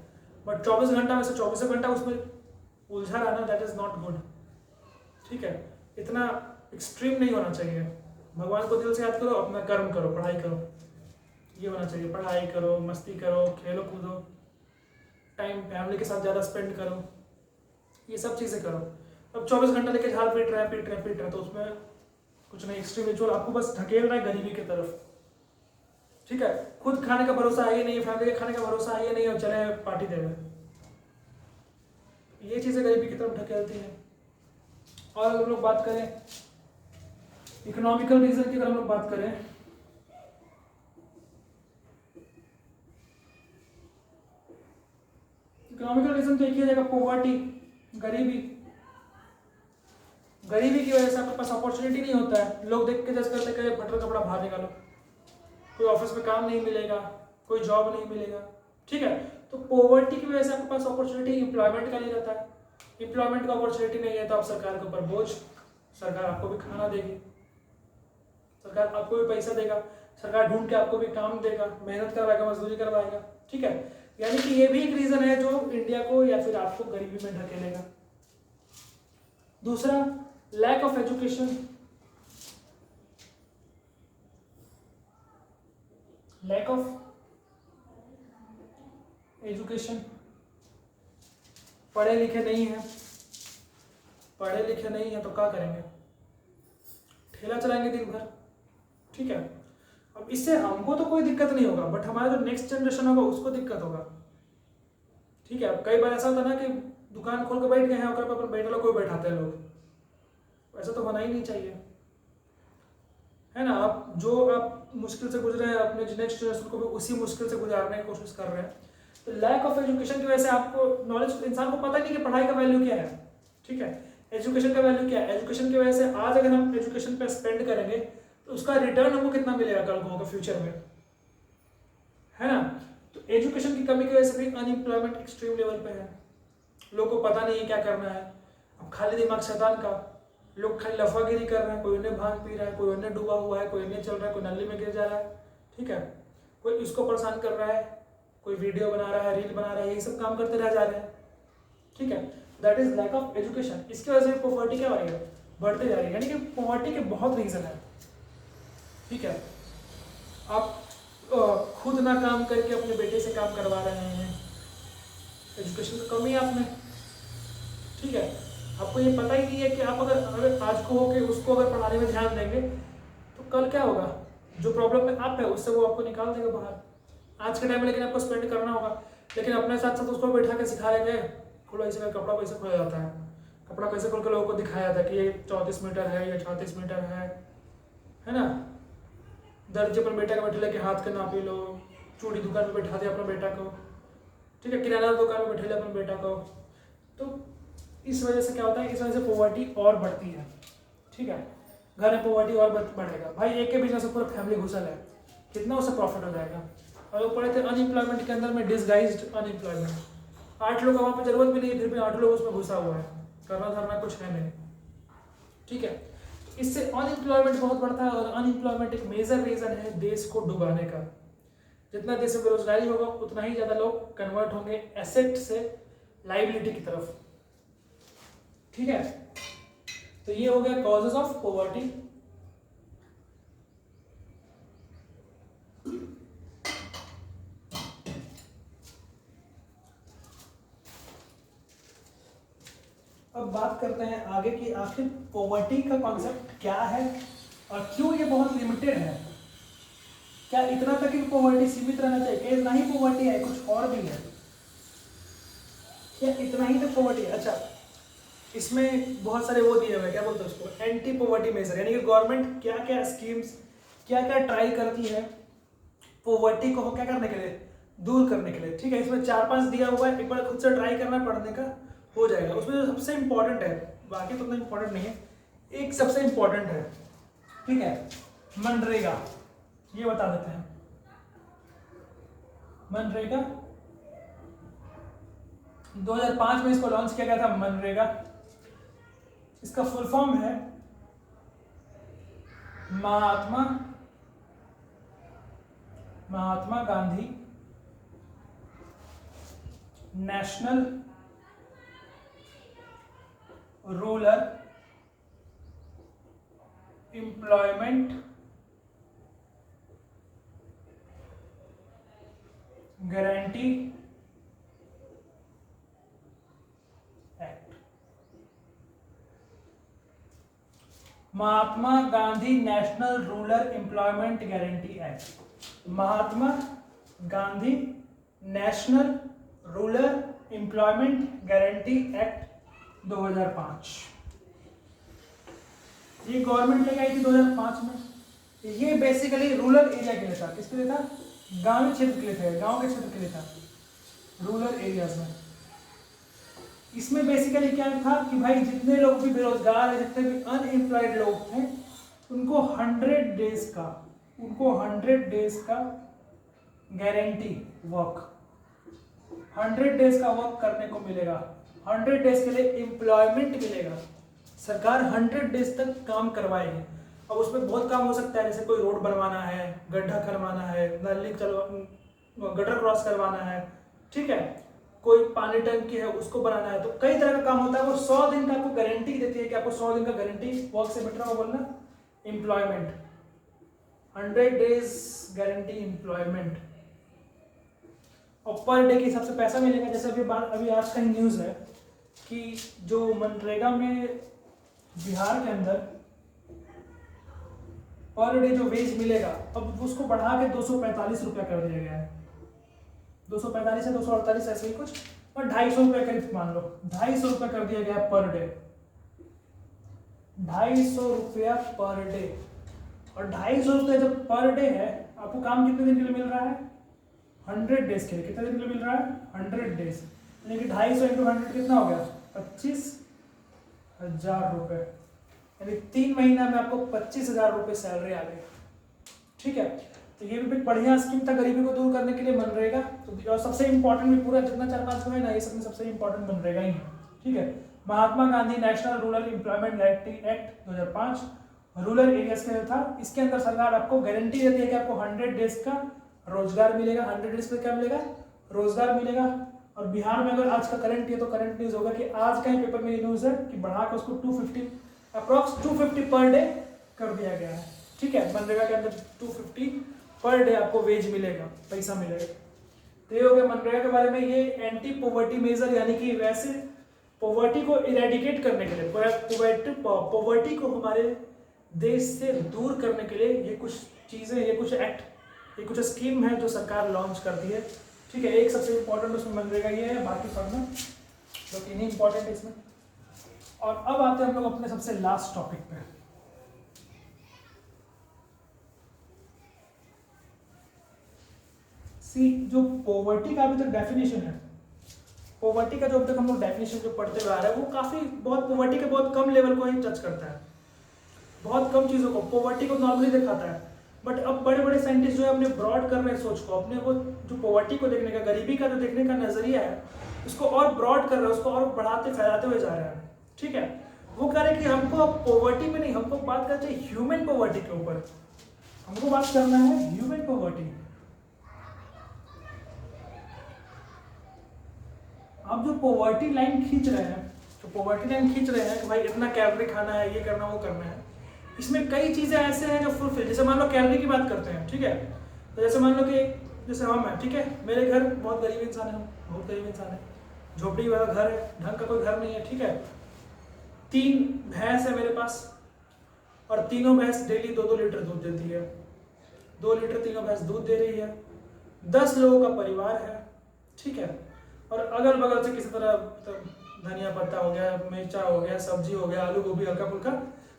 बट 24 घंटा में से 24 घंटा उसमें उलझा रहना, दैट इज नॉट गुड, ठीक है। इतना एक्सट्रीम नहीं होना चाहिए, भगवान को दिल से याद करो, अपना कर्म करो, पढ़ाई करो, ये होना चाहिए, पढ़ाई करो, मस्ती करो, खेलो कूदो, टाइम फैमिली के साथ ज़्यादा स्पेंड करो, ये सब चीज़ें करो। अब 24 घंटा लेके झाल पीट रहे हैं तो उसमें कुछ नहीं, एक्सट्रीम रिचुअल आपको बस ढकेल रहा है गरीबी की तरफ, ठीक है। खुद खाने का भरोसा है ही नहीं, फैमिली के खाने का भरोसा है ही नहीं, और चले पार्टी दे रहे, ये चीज़ें गरीबी की तरफ ढकेलती हैं। और अगर हम लोग बात करें इकोनॉमिकल रीजन की, अगर हम लोग बात करें, इकोनॉमिकल रीजन तो एक ही जगह, पॉवर्टी, गरीबी। गरीबी की वजह से आपके पास अपॉर्चुनिटी नहीं होता है, लोग देख के जज करते हैं फटर कपड़ा बाहर निकालो, कोई ऑफिस में काम नहीं मिलेगा, कोई जॉब नहीं मिलेगा, ठीक है। तो पॉवर्टी की वजह से आपके पास अपॉर्चुनिटी इंप्लॉयमेंट का नहीं रहता है, इंप्लॉयमेंट का अपॉर्चुनिटी नहीं है तो आप सरकार के ऊपर बोझ, सरकार आपको भी खाना देगी, सरकार आपको भी पैसा देगा, सरकार ढूंढ के आपको भी काम देगा, मेहनत करवाएगा, मजदूरी करवाएगा, ठीक है। यानी कि ये भी एक रीजन है जो इंडिया को या फिर आपको गरीबी में ढकेलेगा। दूसरा, lack of education, lack of education, पढ़े लिखे नहीं है, पढ़े लिखे नहीं है तो क्या करेंगे, ठेला चलाएंगे दिन भर, ठीक है। अब इससे हमको तो कोई दिक्कत नहीं होगा, बट हमारा जो नेक्स्ट जनरेशन होगा उसको दिक्कत होगा, ठीक है। अब कई बार ऐसा होता है ना कि दुकान खोल के बैठ गए हैं और पर बैठे लोग कोई बैठाते हैं लोग, ऐसा तो होना ही नहीं चाहिए, है ना। आप मुश्किल से गुजरे हैं, अपने नेक्स्ट जनरेशन को भी उसी मुश्किल से गुजारने की कोशिश कर रहे हैं। तो लैक ऑफ एजुकेशन की वजह से आपको नॉलेज, इंसान को पता नहीं कि पढ़ाई का वैल्यू क्या है, ठीक है, एजुकेशन का वैल्यू क्या है। एजुकेशन की वजह से आज अगर हम एजुकेशन पे स्पेंड करेंगे तो उसका रिटर्न हमको कितना मिलेगा कल को, फ्यूचर में, है ना। तो एजुकेशन की कमी की वजह से भी अनएम्प्लॉयमेंट एक्सट्रीम लेवल पे है, लोगों को पता नहीं है क्या करना है, अब खाली दिमाग शैतान का, लोग खाली लफागिरी कर रहे हैं, कोई उन्हें भांग पी रहा है, कोई उन्हें डूबा हुआ है, कोई उन्हें चल रहा है, कोई नली में गिर जा रहा है, ठीक है, कोई इसको परेशान कर रहा है, कोई वीडियो बना रहा है, रील बना रहा है, यही सब काम करते रह जा रहे हैं, ठीक है। That is lack of education. इसकी वजह से पॉवर्टी क्या हो रही है, बढ़ते जा रही है। यानी कि पॉवर्टी के बहुत रीजन है, ठीक है। आप खुद ना काम करके अपने बेटे से काम करवा रहे हैं, एजुकेशन की कमी है आप में, ठीक है। आपको ये पता ही नहीं है कि आप अगर आज को होके उसको अगर पढ़ाने में ध्यान देंगे तो कल क्या होगा, जो प्रॉब्लम में आप है उससे वो आपको निकाल देगा बाहर। आज के टाइम में लेकिन आपको स्पेंड करना होगा, लेकिन अपने साथ साथ उसको बैठा के सिखा रहे थे, खोलो ऐसे में कपड़ा कैसे खोला जाता है, कपड़ा कैसे खोल के लोगों को दिखाया जाता है कि ये 34 मीटर है, ये 36 मीटर है ना। दर्जे पर बेटा का बैठे लेके हाथ के नापी लो, चूड़ी दुकान में बैठा दे अपना बेटा को, ठीक है, किराना दुकान में बैठे ले अपने बेटा को। तो इस वजह से क्या होता है, इस वजह से पॉवर्टी और बढ़ती है, ठीक है। घर में पॉवर्टी और बढ़ेगा भाई, एक के बिजनेस में पूरा फैमिली घुसल है, कितना उससे प्रॉफिट हो जाएगा। और वो पढ़े थे अनएम्प्लॉयमेंट के अंदर में डिसगाइज्ड अनएम्प्लॉयमेंट, 8 लोग वहाँ पे जरूरत भी नहीं है, फिर भी 8 लोग उसमें घुसा हुआ है, करना धरना कुछ है नहीं, ठीक है। इससे अनएम्प्लॉयमेंट बहुत बढ़ता है, और अनएम्प्लॉयमेंट एक मेजर रीजन है देश को डुबाने का। जितना देश में बेरोजगारी होगा उतना ही ज्यादा लोग कन्वर्ट होंगे एसेट से लाइबिलिटी की तरफ, ठीक है। तो ये हो गया कॉजेज ऑफ पॉवर्टी। अब बात करते हैं आगे कि आखिर पॉवर्टी का कॉन्सेप्ट क्या है और क्यों ये बहुत लिमिटेड है। क्या इतना तक ही पॉवर्टी सीमित रहना चाहिए, क्या इतना ही पॉवर्टी है, कुछ और भी है, क्या इतना ही तक पॉवर्टी है। अच्छा, इसमें बहुत सारे वो दिए हुए हैं, क्या बोलते हैं उसको, एंटी पॉवर्टी मेजर, यानी कि गवर्नमेंट क्या क्या स्कीम्स क्या क्या ट्राई करती है पॉवर्टी को क्या करने के लिए, दूर करने के लिए। ठीक है, इसमें 4-5 दिया हुआ है, एक बार खुद से ट्राई करना पढ़ने का हो जाएगा। उसमें जो सबसे इम्पोर्टेंट है, बाकी तो उतना इम्पोर्टेंट नहीं है, एक सबसे इम्पोर्टेंट है, ठीक है, मनरेगा। ये बता देते हैं मनरेगा 2005 में इसको लॉन्च किया गया था मनरेगा। इसका फुल फॉर्म है Mahatma Gandhi national rural employment guarantee act. Mahatma Gandhi national rural employment guarantee act, Mahatma Gandhi national rural employment guarantee act 2005। ये गवर्नमेंट लेके आई थी 2005 में। ये बेसिकली रूरल एरिया के लिए था, किसके लिए था, गांवी क्षेत्र के लिए था, गांव के क्षेत्र के लिए था, रूरल एरियाज में। इसमें बेसिकली क्या था कि भाई जितने लोग भी बेरोजगार है, जितने भी अनएम्प्लॉयड लोग थे, उनको 100 डेज का गारंटी वर्क, 100 डेज का वर्क करने को मिलेगा, 100 डेज के लिए एम्प्लॉयमेंट मिलेगा। सरकार 100 डेज तक काम करवाएगी। अब उसमें बहुत काम हो सकता है, जैसे कोई रोड बनवाना है, गड्ढा करवाना है, नाली गटर क्रॉस करवाना है, ठीक है, कोई पानी टंकी है उसको बनाना है, तो कई तरह का काम होता है। वो 100 दिन का आपको गारंटी देती है कि आपको 100 दिन का गारंटी वर्क से बेटर बोलना एम्प्लॉयमेंट, 100 डेज गारंटी एम्प्लॉयमेंट। और पर डे के हिसाब से पैसा मिलेगा। जैसे अभी आज का ही न्यूज़ है कि जो मनरेगा में बिहार के अंदर पर डे जो वेज मिलेगा, अब उसको बढ़ा के 245 रुपया कर दिया गया है, 245 से 248 ऐसे ही कुछ, और 250 रुपया करीब मान लो, 250 रुपया कर दिया गया पर डे, 250 रुपया पर डे। और 250 रुपया जब पर डे है, आपको काम कितने दिन के लिए मिल रहा है, 100 डेज के लिए। कितने दिन के लिए मिल रहा है, 100 डेज, यानी कि 250 इंटू 100 कितना हो गया, 25,000 रुपये, यानी 3 महीना में आपको 25,000 रुपये सैलरी आ गई। ठीक है, तो ये भी बढ़िया स्कीम था गरीबी को दूर करने के लिए मनरेगा। तो और सबसे इंपॉर्टेंट भी पूरा जितना 4-5 को है ना, ये सब में सबसे इंपॉर्टेंट मनरेगा ही है। ठीक है, Mahatma Gandhi national rural employment guarantee act 2005 rural areas के लिए था। इसके अंदर सरकार आपको गारंटी देती है कि आपको 100 डेज का रोजगार मिलेगा। 100 डेज में क्या मिलेगा, रोजगार मिलेगा। और बिहार में अगर आज का करंट है तो करंट न्यूज होगा कि आज का ही पेपर में न्यूज है कि बढ़ा के उसको 250 अप्रॉक्स 250 पर डे कर दिया गया है। ठीक है, मनरेगा के अंदर 250 पर डे आपको वेज मिलेगा, पैसा मिलेगा। तो ये हो गया मनरेगा के बारे में। ये एंटी पॉवर्टी मेजर, यानी कि वैसे पॉवर्टी को इरेडिकेट करने के लिए, पॉवर्टी को हमारे देश से दूर करने के लिए ये कुछ चीजें, ये कुछ एक्ट, ये कुछ स्कीम है जो सरकार लॉन्च करती है। ठीक है, एक सबसे इंपॉर्टेंट उसमें मनरेगा ये है, बाकी पढ़ना जो कि नहीं इंपॉर्टेंट है इसमें। और अब आते हैं हम लोग अपने सबसे लास्ट टॉपिक पे। जो पॉवर्टी का अभी तक डेफिनेशन है, पॉवर्टी का जो अब तक हम लोग डेफिनेशन जो पढ़ते हुए आ रहा है, वो काफी बहुत पॉवर्टी के बहुत कम लेवल को ही टच करता है, बहुत कम चीजों को पॉवर्टी को नॉर्मली दिखाता है। बट अब बड़े बड़े साइंटिस्ट जो है अपने ब्रॉड कर रहे हैं सोच को, अपने वो जो पॉवर्टी को देखने का, गरीबी का जो देखने का नजरिया है, उसको और ब्रॉड कर रहे हैं, उसको और बढ़ाते फैलाते हुए जा रहे हैं। ठीक है, वो कह रहे हैं कि हमको अब पॉवर्टी में नहीं, हमको बात करते हैं ह्यूमन पॉवर्टी के ऊपर, हमको बात करना है ह्यूमन पॉवर्टी। अब जो पॉवर्टी लाइन खींच रहे हैं, तो पॉवर्टी लाइन खींच रहे हैं कि भाई इतना कैलोरी खाना है, ये करना, वो करना है, इसमें कई चीजें ऐसे हैं जो फुलफिल, जैसे मान लो कैलोरी की बात करते हैं। ठीक है, तो जैसे मान लो कि जैसे हम हैं, ठीक है, मेरे घर बहुत गरीब इंसान है, बहुत गरीब इंसान है, झोपड़ी वाला घर है, ढंग का कोई घर नहीं है। ठीक है, 3 भैंस है मेरे पास, और तीनों भैंस डेली 2-2 लीटर दूध देती है, 2 लीटर तीनों भैंस दूध दे रही है। 10 लोगों का परिवार है। ठीक है, और अगल बगल से किसी तरह धनिया पत्ता हो गया, मिर्चा हो गया, सब्जी हो गया, आलू गोभी, हल्का फुल्का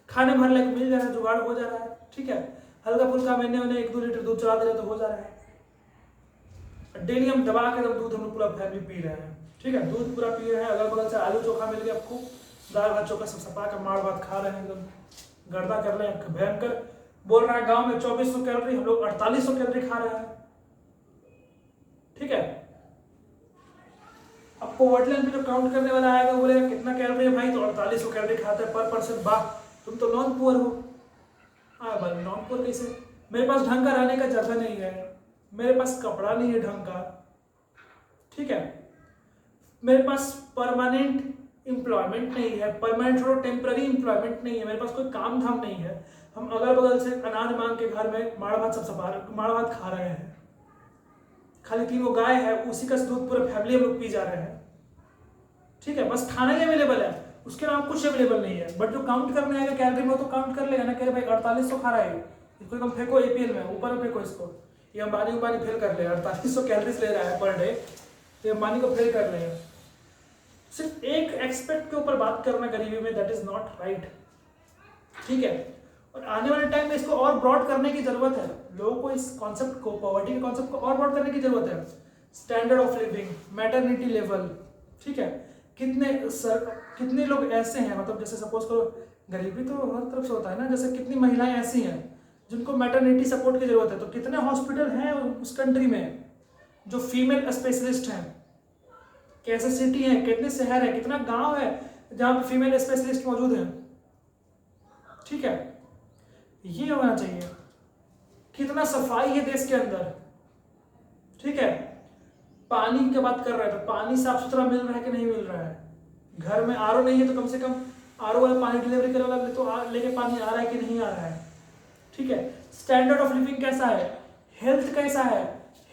खाने भर लायक मिल जा रहा है, जुगाड़ हो जा रहा है। ठीक है, हल्का फुल्का मैंने उन्हें 1-2 लीटर दूध चला दिया तो हो जा रहा है। डेली हम दबा के दूध हम लोग पूरा फैमिली पी रहे हैं। ठीक है, दूध पूरा पी रहे हैं, अगल बगल से आलू चोखा मिल गया आपको, दाल भात चोखा सब सपा कर माड़ भात खा रहे हैं, एकदम गर्दा कर रहे हैं। भयंकर बोल रहा है गांव में 2400 कैलोरी, हम लोग 4800 कैलोरी खा रहे हैं। ठीक है, अब पोवर्टी लाइन पे जो काउंट करने वाला आएगा वो बोलेगा कितना कैलोरी है भाई, तो 4800 कैलोरी खाता है पर पर्सन। वाह, तुम तो नॉन पुअर हो। हाँ भाई, नॉन पुअर कैसे? मेरे पास ढंग का रहने का जगह नहीं है, मेरे पास कपड़ा नहीं है ढंग का। ठीक है, मेरे पास परमानेंट एम्प्लॉयमेंट नहीं है, परमानेंट और टेम्पररी एम्प्लॉयमेंट नहीं है, मेरे पास कोई काम धाम नहीं है। हम अगल बगल से अनाज मांग के घर में माड़ भात सब माड़ भात खा रहे हैं। खाली 3 वो गाय है, उसी का दूध पूरे फैमिली हम लोग पी जा रहे हैं। ठीक है, बस खाना ही अवेलेबल है, उसके अलावा कुछ अवेलेबल नहीं है। बट जो काउंट करने आएगा कैलोरी में तो काउंट कर लेगा ना, कह भाई 4800 खा रहा है, इसको एकदम फेंको एपीएल में, ऊपर में फेंको इसको, ये अंबानी फेल कर ले। 4800 कैलोरीज ले रहा है पर डे, तो अंबानी को फेल कर लेगा। सिर्फ एक एक्सपेक्ट के ऊपर बात करना गरीबी में, दैट इज नॉट राइट। ठीक है, और आने वाले टाइम में इसको और ब्रॉड करने की जरूरत है। लोगों को इस कॉन्सेप्ट को, पॉवर्टी के कॉन्सेप्ट को और ब्रॉड करने की जरूरत है। Standard of living, maternity level. ठीक है, कितने लोग ऐसे हैं, मतलब जैसे सपोज करो, गरीबी तो हर तरफ से होता है ना, जैसे कितनी महिलाएं ऐसी हैं जिनको मैटरनिटी सपोर्ट की जरूरत है, तो कितने हॉस्पिटल हैं उस कंट्री में जो फीमेल स्पेशलिस्ट हैं, कैसे सिटी है, कितने शहर है, कितना गांव है जहां पे फीमेल स्पेशलिस्ट मौजूद है। ठीक है, ये होना चाहिए। कितना सफाई है देश के अंदर। ठीक है, पानी की बात कर रहे हैं तो पानी साफ सुथरा मिल रहा है कि नहीं मिल रहा है। घर में आरओ नहीं है तो कम से कम आरओ वाला पानी डिलीवरी करने वाला तो लेके पानी आ रहा है कि नहीं आ रहा है। ठीक है, स्टैंडर्ड ऑफ लिविंग कैसा है, हेल्थ कैसा है।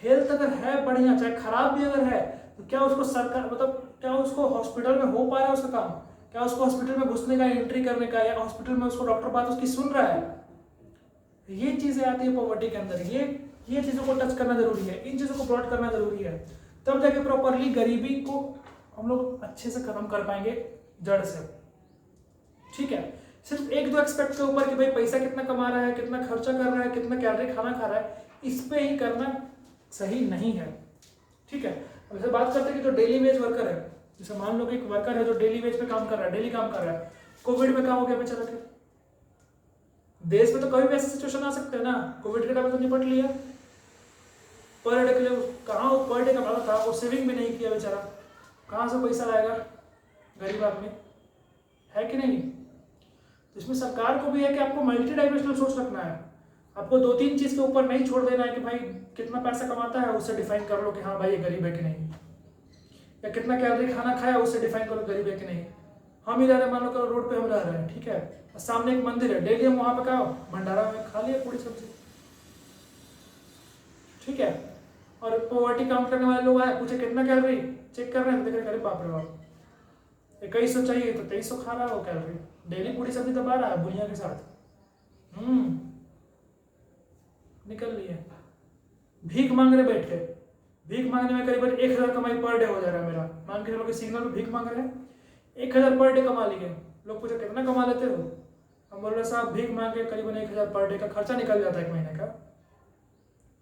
हेल्थ अगर है बढ़िया, चाहे खराब भी अगर है, तो क्या उसको सरकार, मतलब क्या उसको हॉस्पिटल में हो पा रहा है उसका काम, क्या उसको हॉस्पिटल में घुसने का, एंट्री करने का, या हॉस्पिटल में उसको डॉक्टर बात उसकी सुन रहा है। ये चीजें आती है पॉवर्टी के अंदर। ये चीजों को टच करना जरूरी है, इन चीजों को ब्रॉड करना जरूरी है, तब जाके प्रॉपरली गरीबी को हम लोग अच्छे से खत्म कर पाएंगे जड़ से। ठीक है, सिर्फ 1-2 एक्सपेक्ट के ऊपर कि भाई पैसा कितना कमा रहा है, कितना खर्चा कर रहा है, कितना कैलोरी खाना खा रहा है, इस पे ही करना सही नहीं है। ठीक है, अब जैसे बात करते हैं कि जो डेली वेज वर्कर है, जैसे मान लो कि एक वर्कर है जो डेली वेज पे काम कर रहा है, डेली काम कर रहा है, कोविड में क्या हो गया बेचारा के देश में, तो कभी भी ऐसी सिचुएशन आ सकते हैं ना। कोविड के टाइम तो निपट लिया, पर डे के लिए कहाँ पर डे कमाता था, वो सेविंग भी नहीं किया बेचारा, कहाँ से पैसा लाएगा गरीब आदमी, है कि नहीं। तो इसमें सरकार को भी है कि आपको मल्टी डायमेंशनल सोच रखना है, आपको 2-3 चीज के ऊपर नहीं छोड़ देना है कि भाई कितना पैसा कमाता है उससे डिफाइन कर लो कि हाँ भाई ये गरीब है कि नहीं, या कितना कैलोरी खाना खाया उससे डिफाइन करो गरीब है कि नहीं। हम ही रह रहे, मान लो रोड पे हम रह रहे हैं, ठीक है, सामने एक मंदिर है, डेली हम वहां पे क्या भंडारा में खा लिया पूरी सब्जी। ठीक है, और पॉवर्टी काउंट करने वाले लोग आए, पूछे कितना कैलोरी, चेक कर रहे हैं, देख रहे अरे बाप रे बाप 2100 चाहिए तो 2300 खा रहा है वो कैलोरी, डेली पूरी सब्जी दबा रहा है बुनिया के साथ। निकल लिए, भीख मांग रहे बैठ के, भीख मांगने में करीबन 1000 कमाई पर डे हो जा रहा है मेरा। मान के चलो कि सिग्नल में भीख मांग रहे हैं, 1000 पर डे कमा लिए। लोग पूछे कितना कमा लेते हो, हम बोल रहे साहब भीख मांग के करीबन 1000 पर डे का खर्चा निकल जाता है 1 महीने का।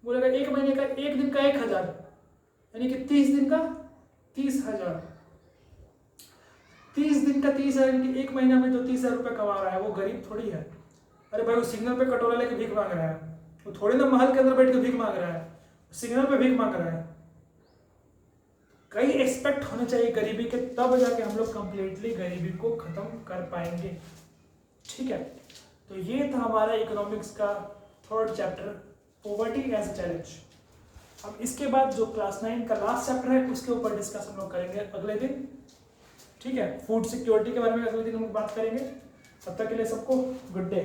बोलेगा 1 महीने का, 1 दिन का 1000, यानी कि 30 दिन का 30,000, 30 दिन का 30,000, यानी कि 1 महीना में जो 30,000 रुपये कमा रहा है वो गरीब थोड़ी है। अरे भाई वो सिग्नल पे कटोरा लेके भीख मांग रहा है, वो थोड़ी ना महल के अंदर बैठ के भीख मांग रहा है, सिग्नल पे भीख मांग रहा है। कई एस्पेक्ट होने चाहिए गरीबी के, तब जाके हम लोग कंप्लीटली गरीबी को खत्म कर पाएंगे। ठीक है, तो ये था हमारा इकोनॉमिक्स का 3rd chapter, poverty as a challenge. अब इसके बाद जो क्लास 9 का लास्ट चैप्टर है उसके ऊपर डिस्कस हम लोग करेंगे अगले दिन। ठीक है, फूड सिक्योरिटी के बारे में अगले दिन हम लोग बात करेंगे। तब तक के लिए सबको गुड डे।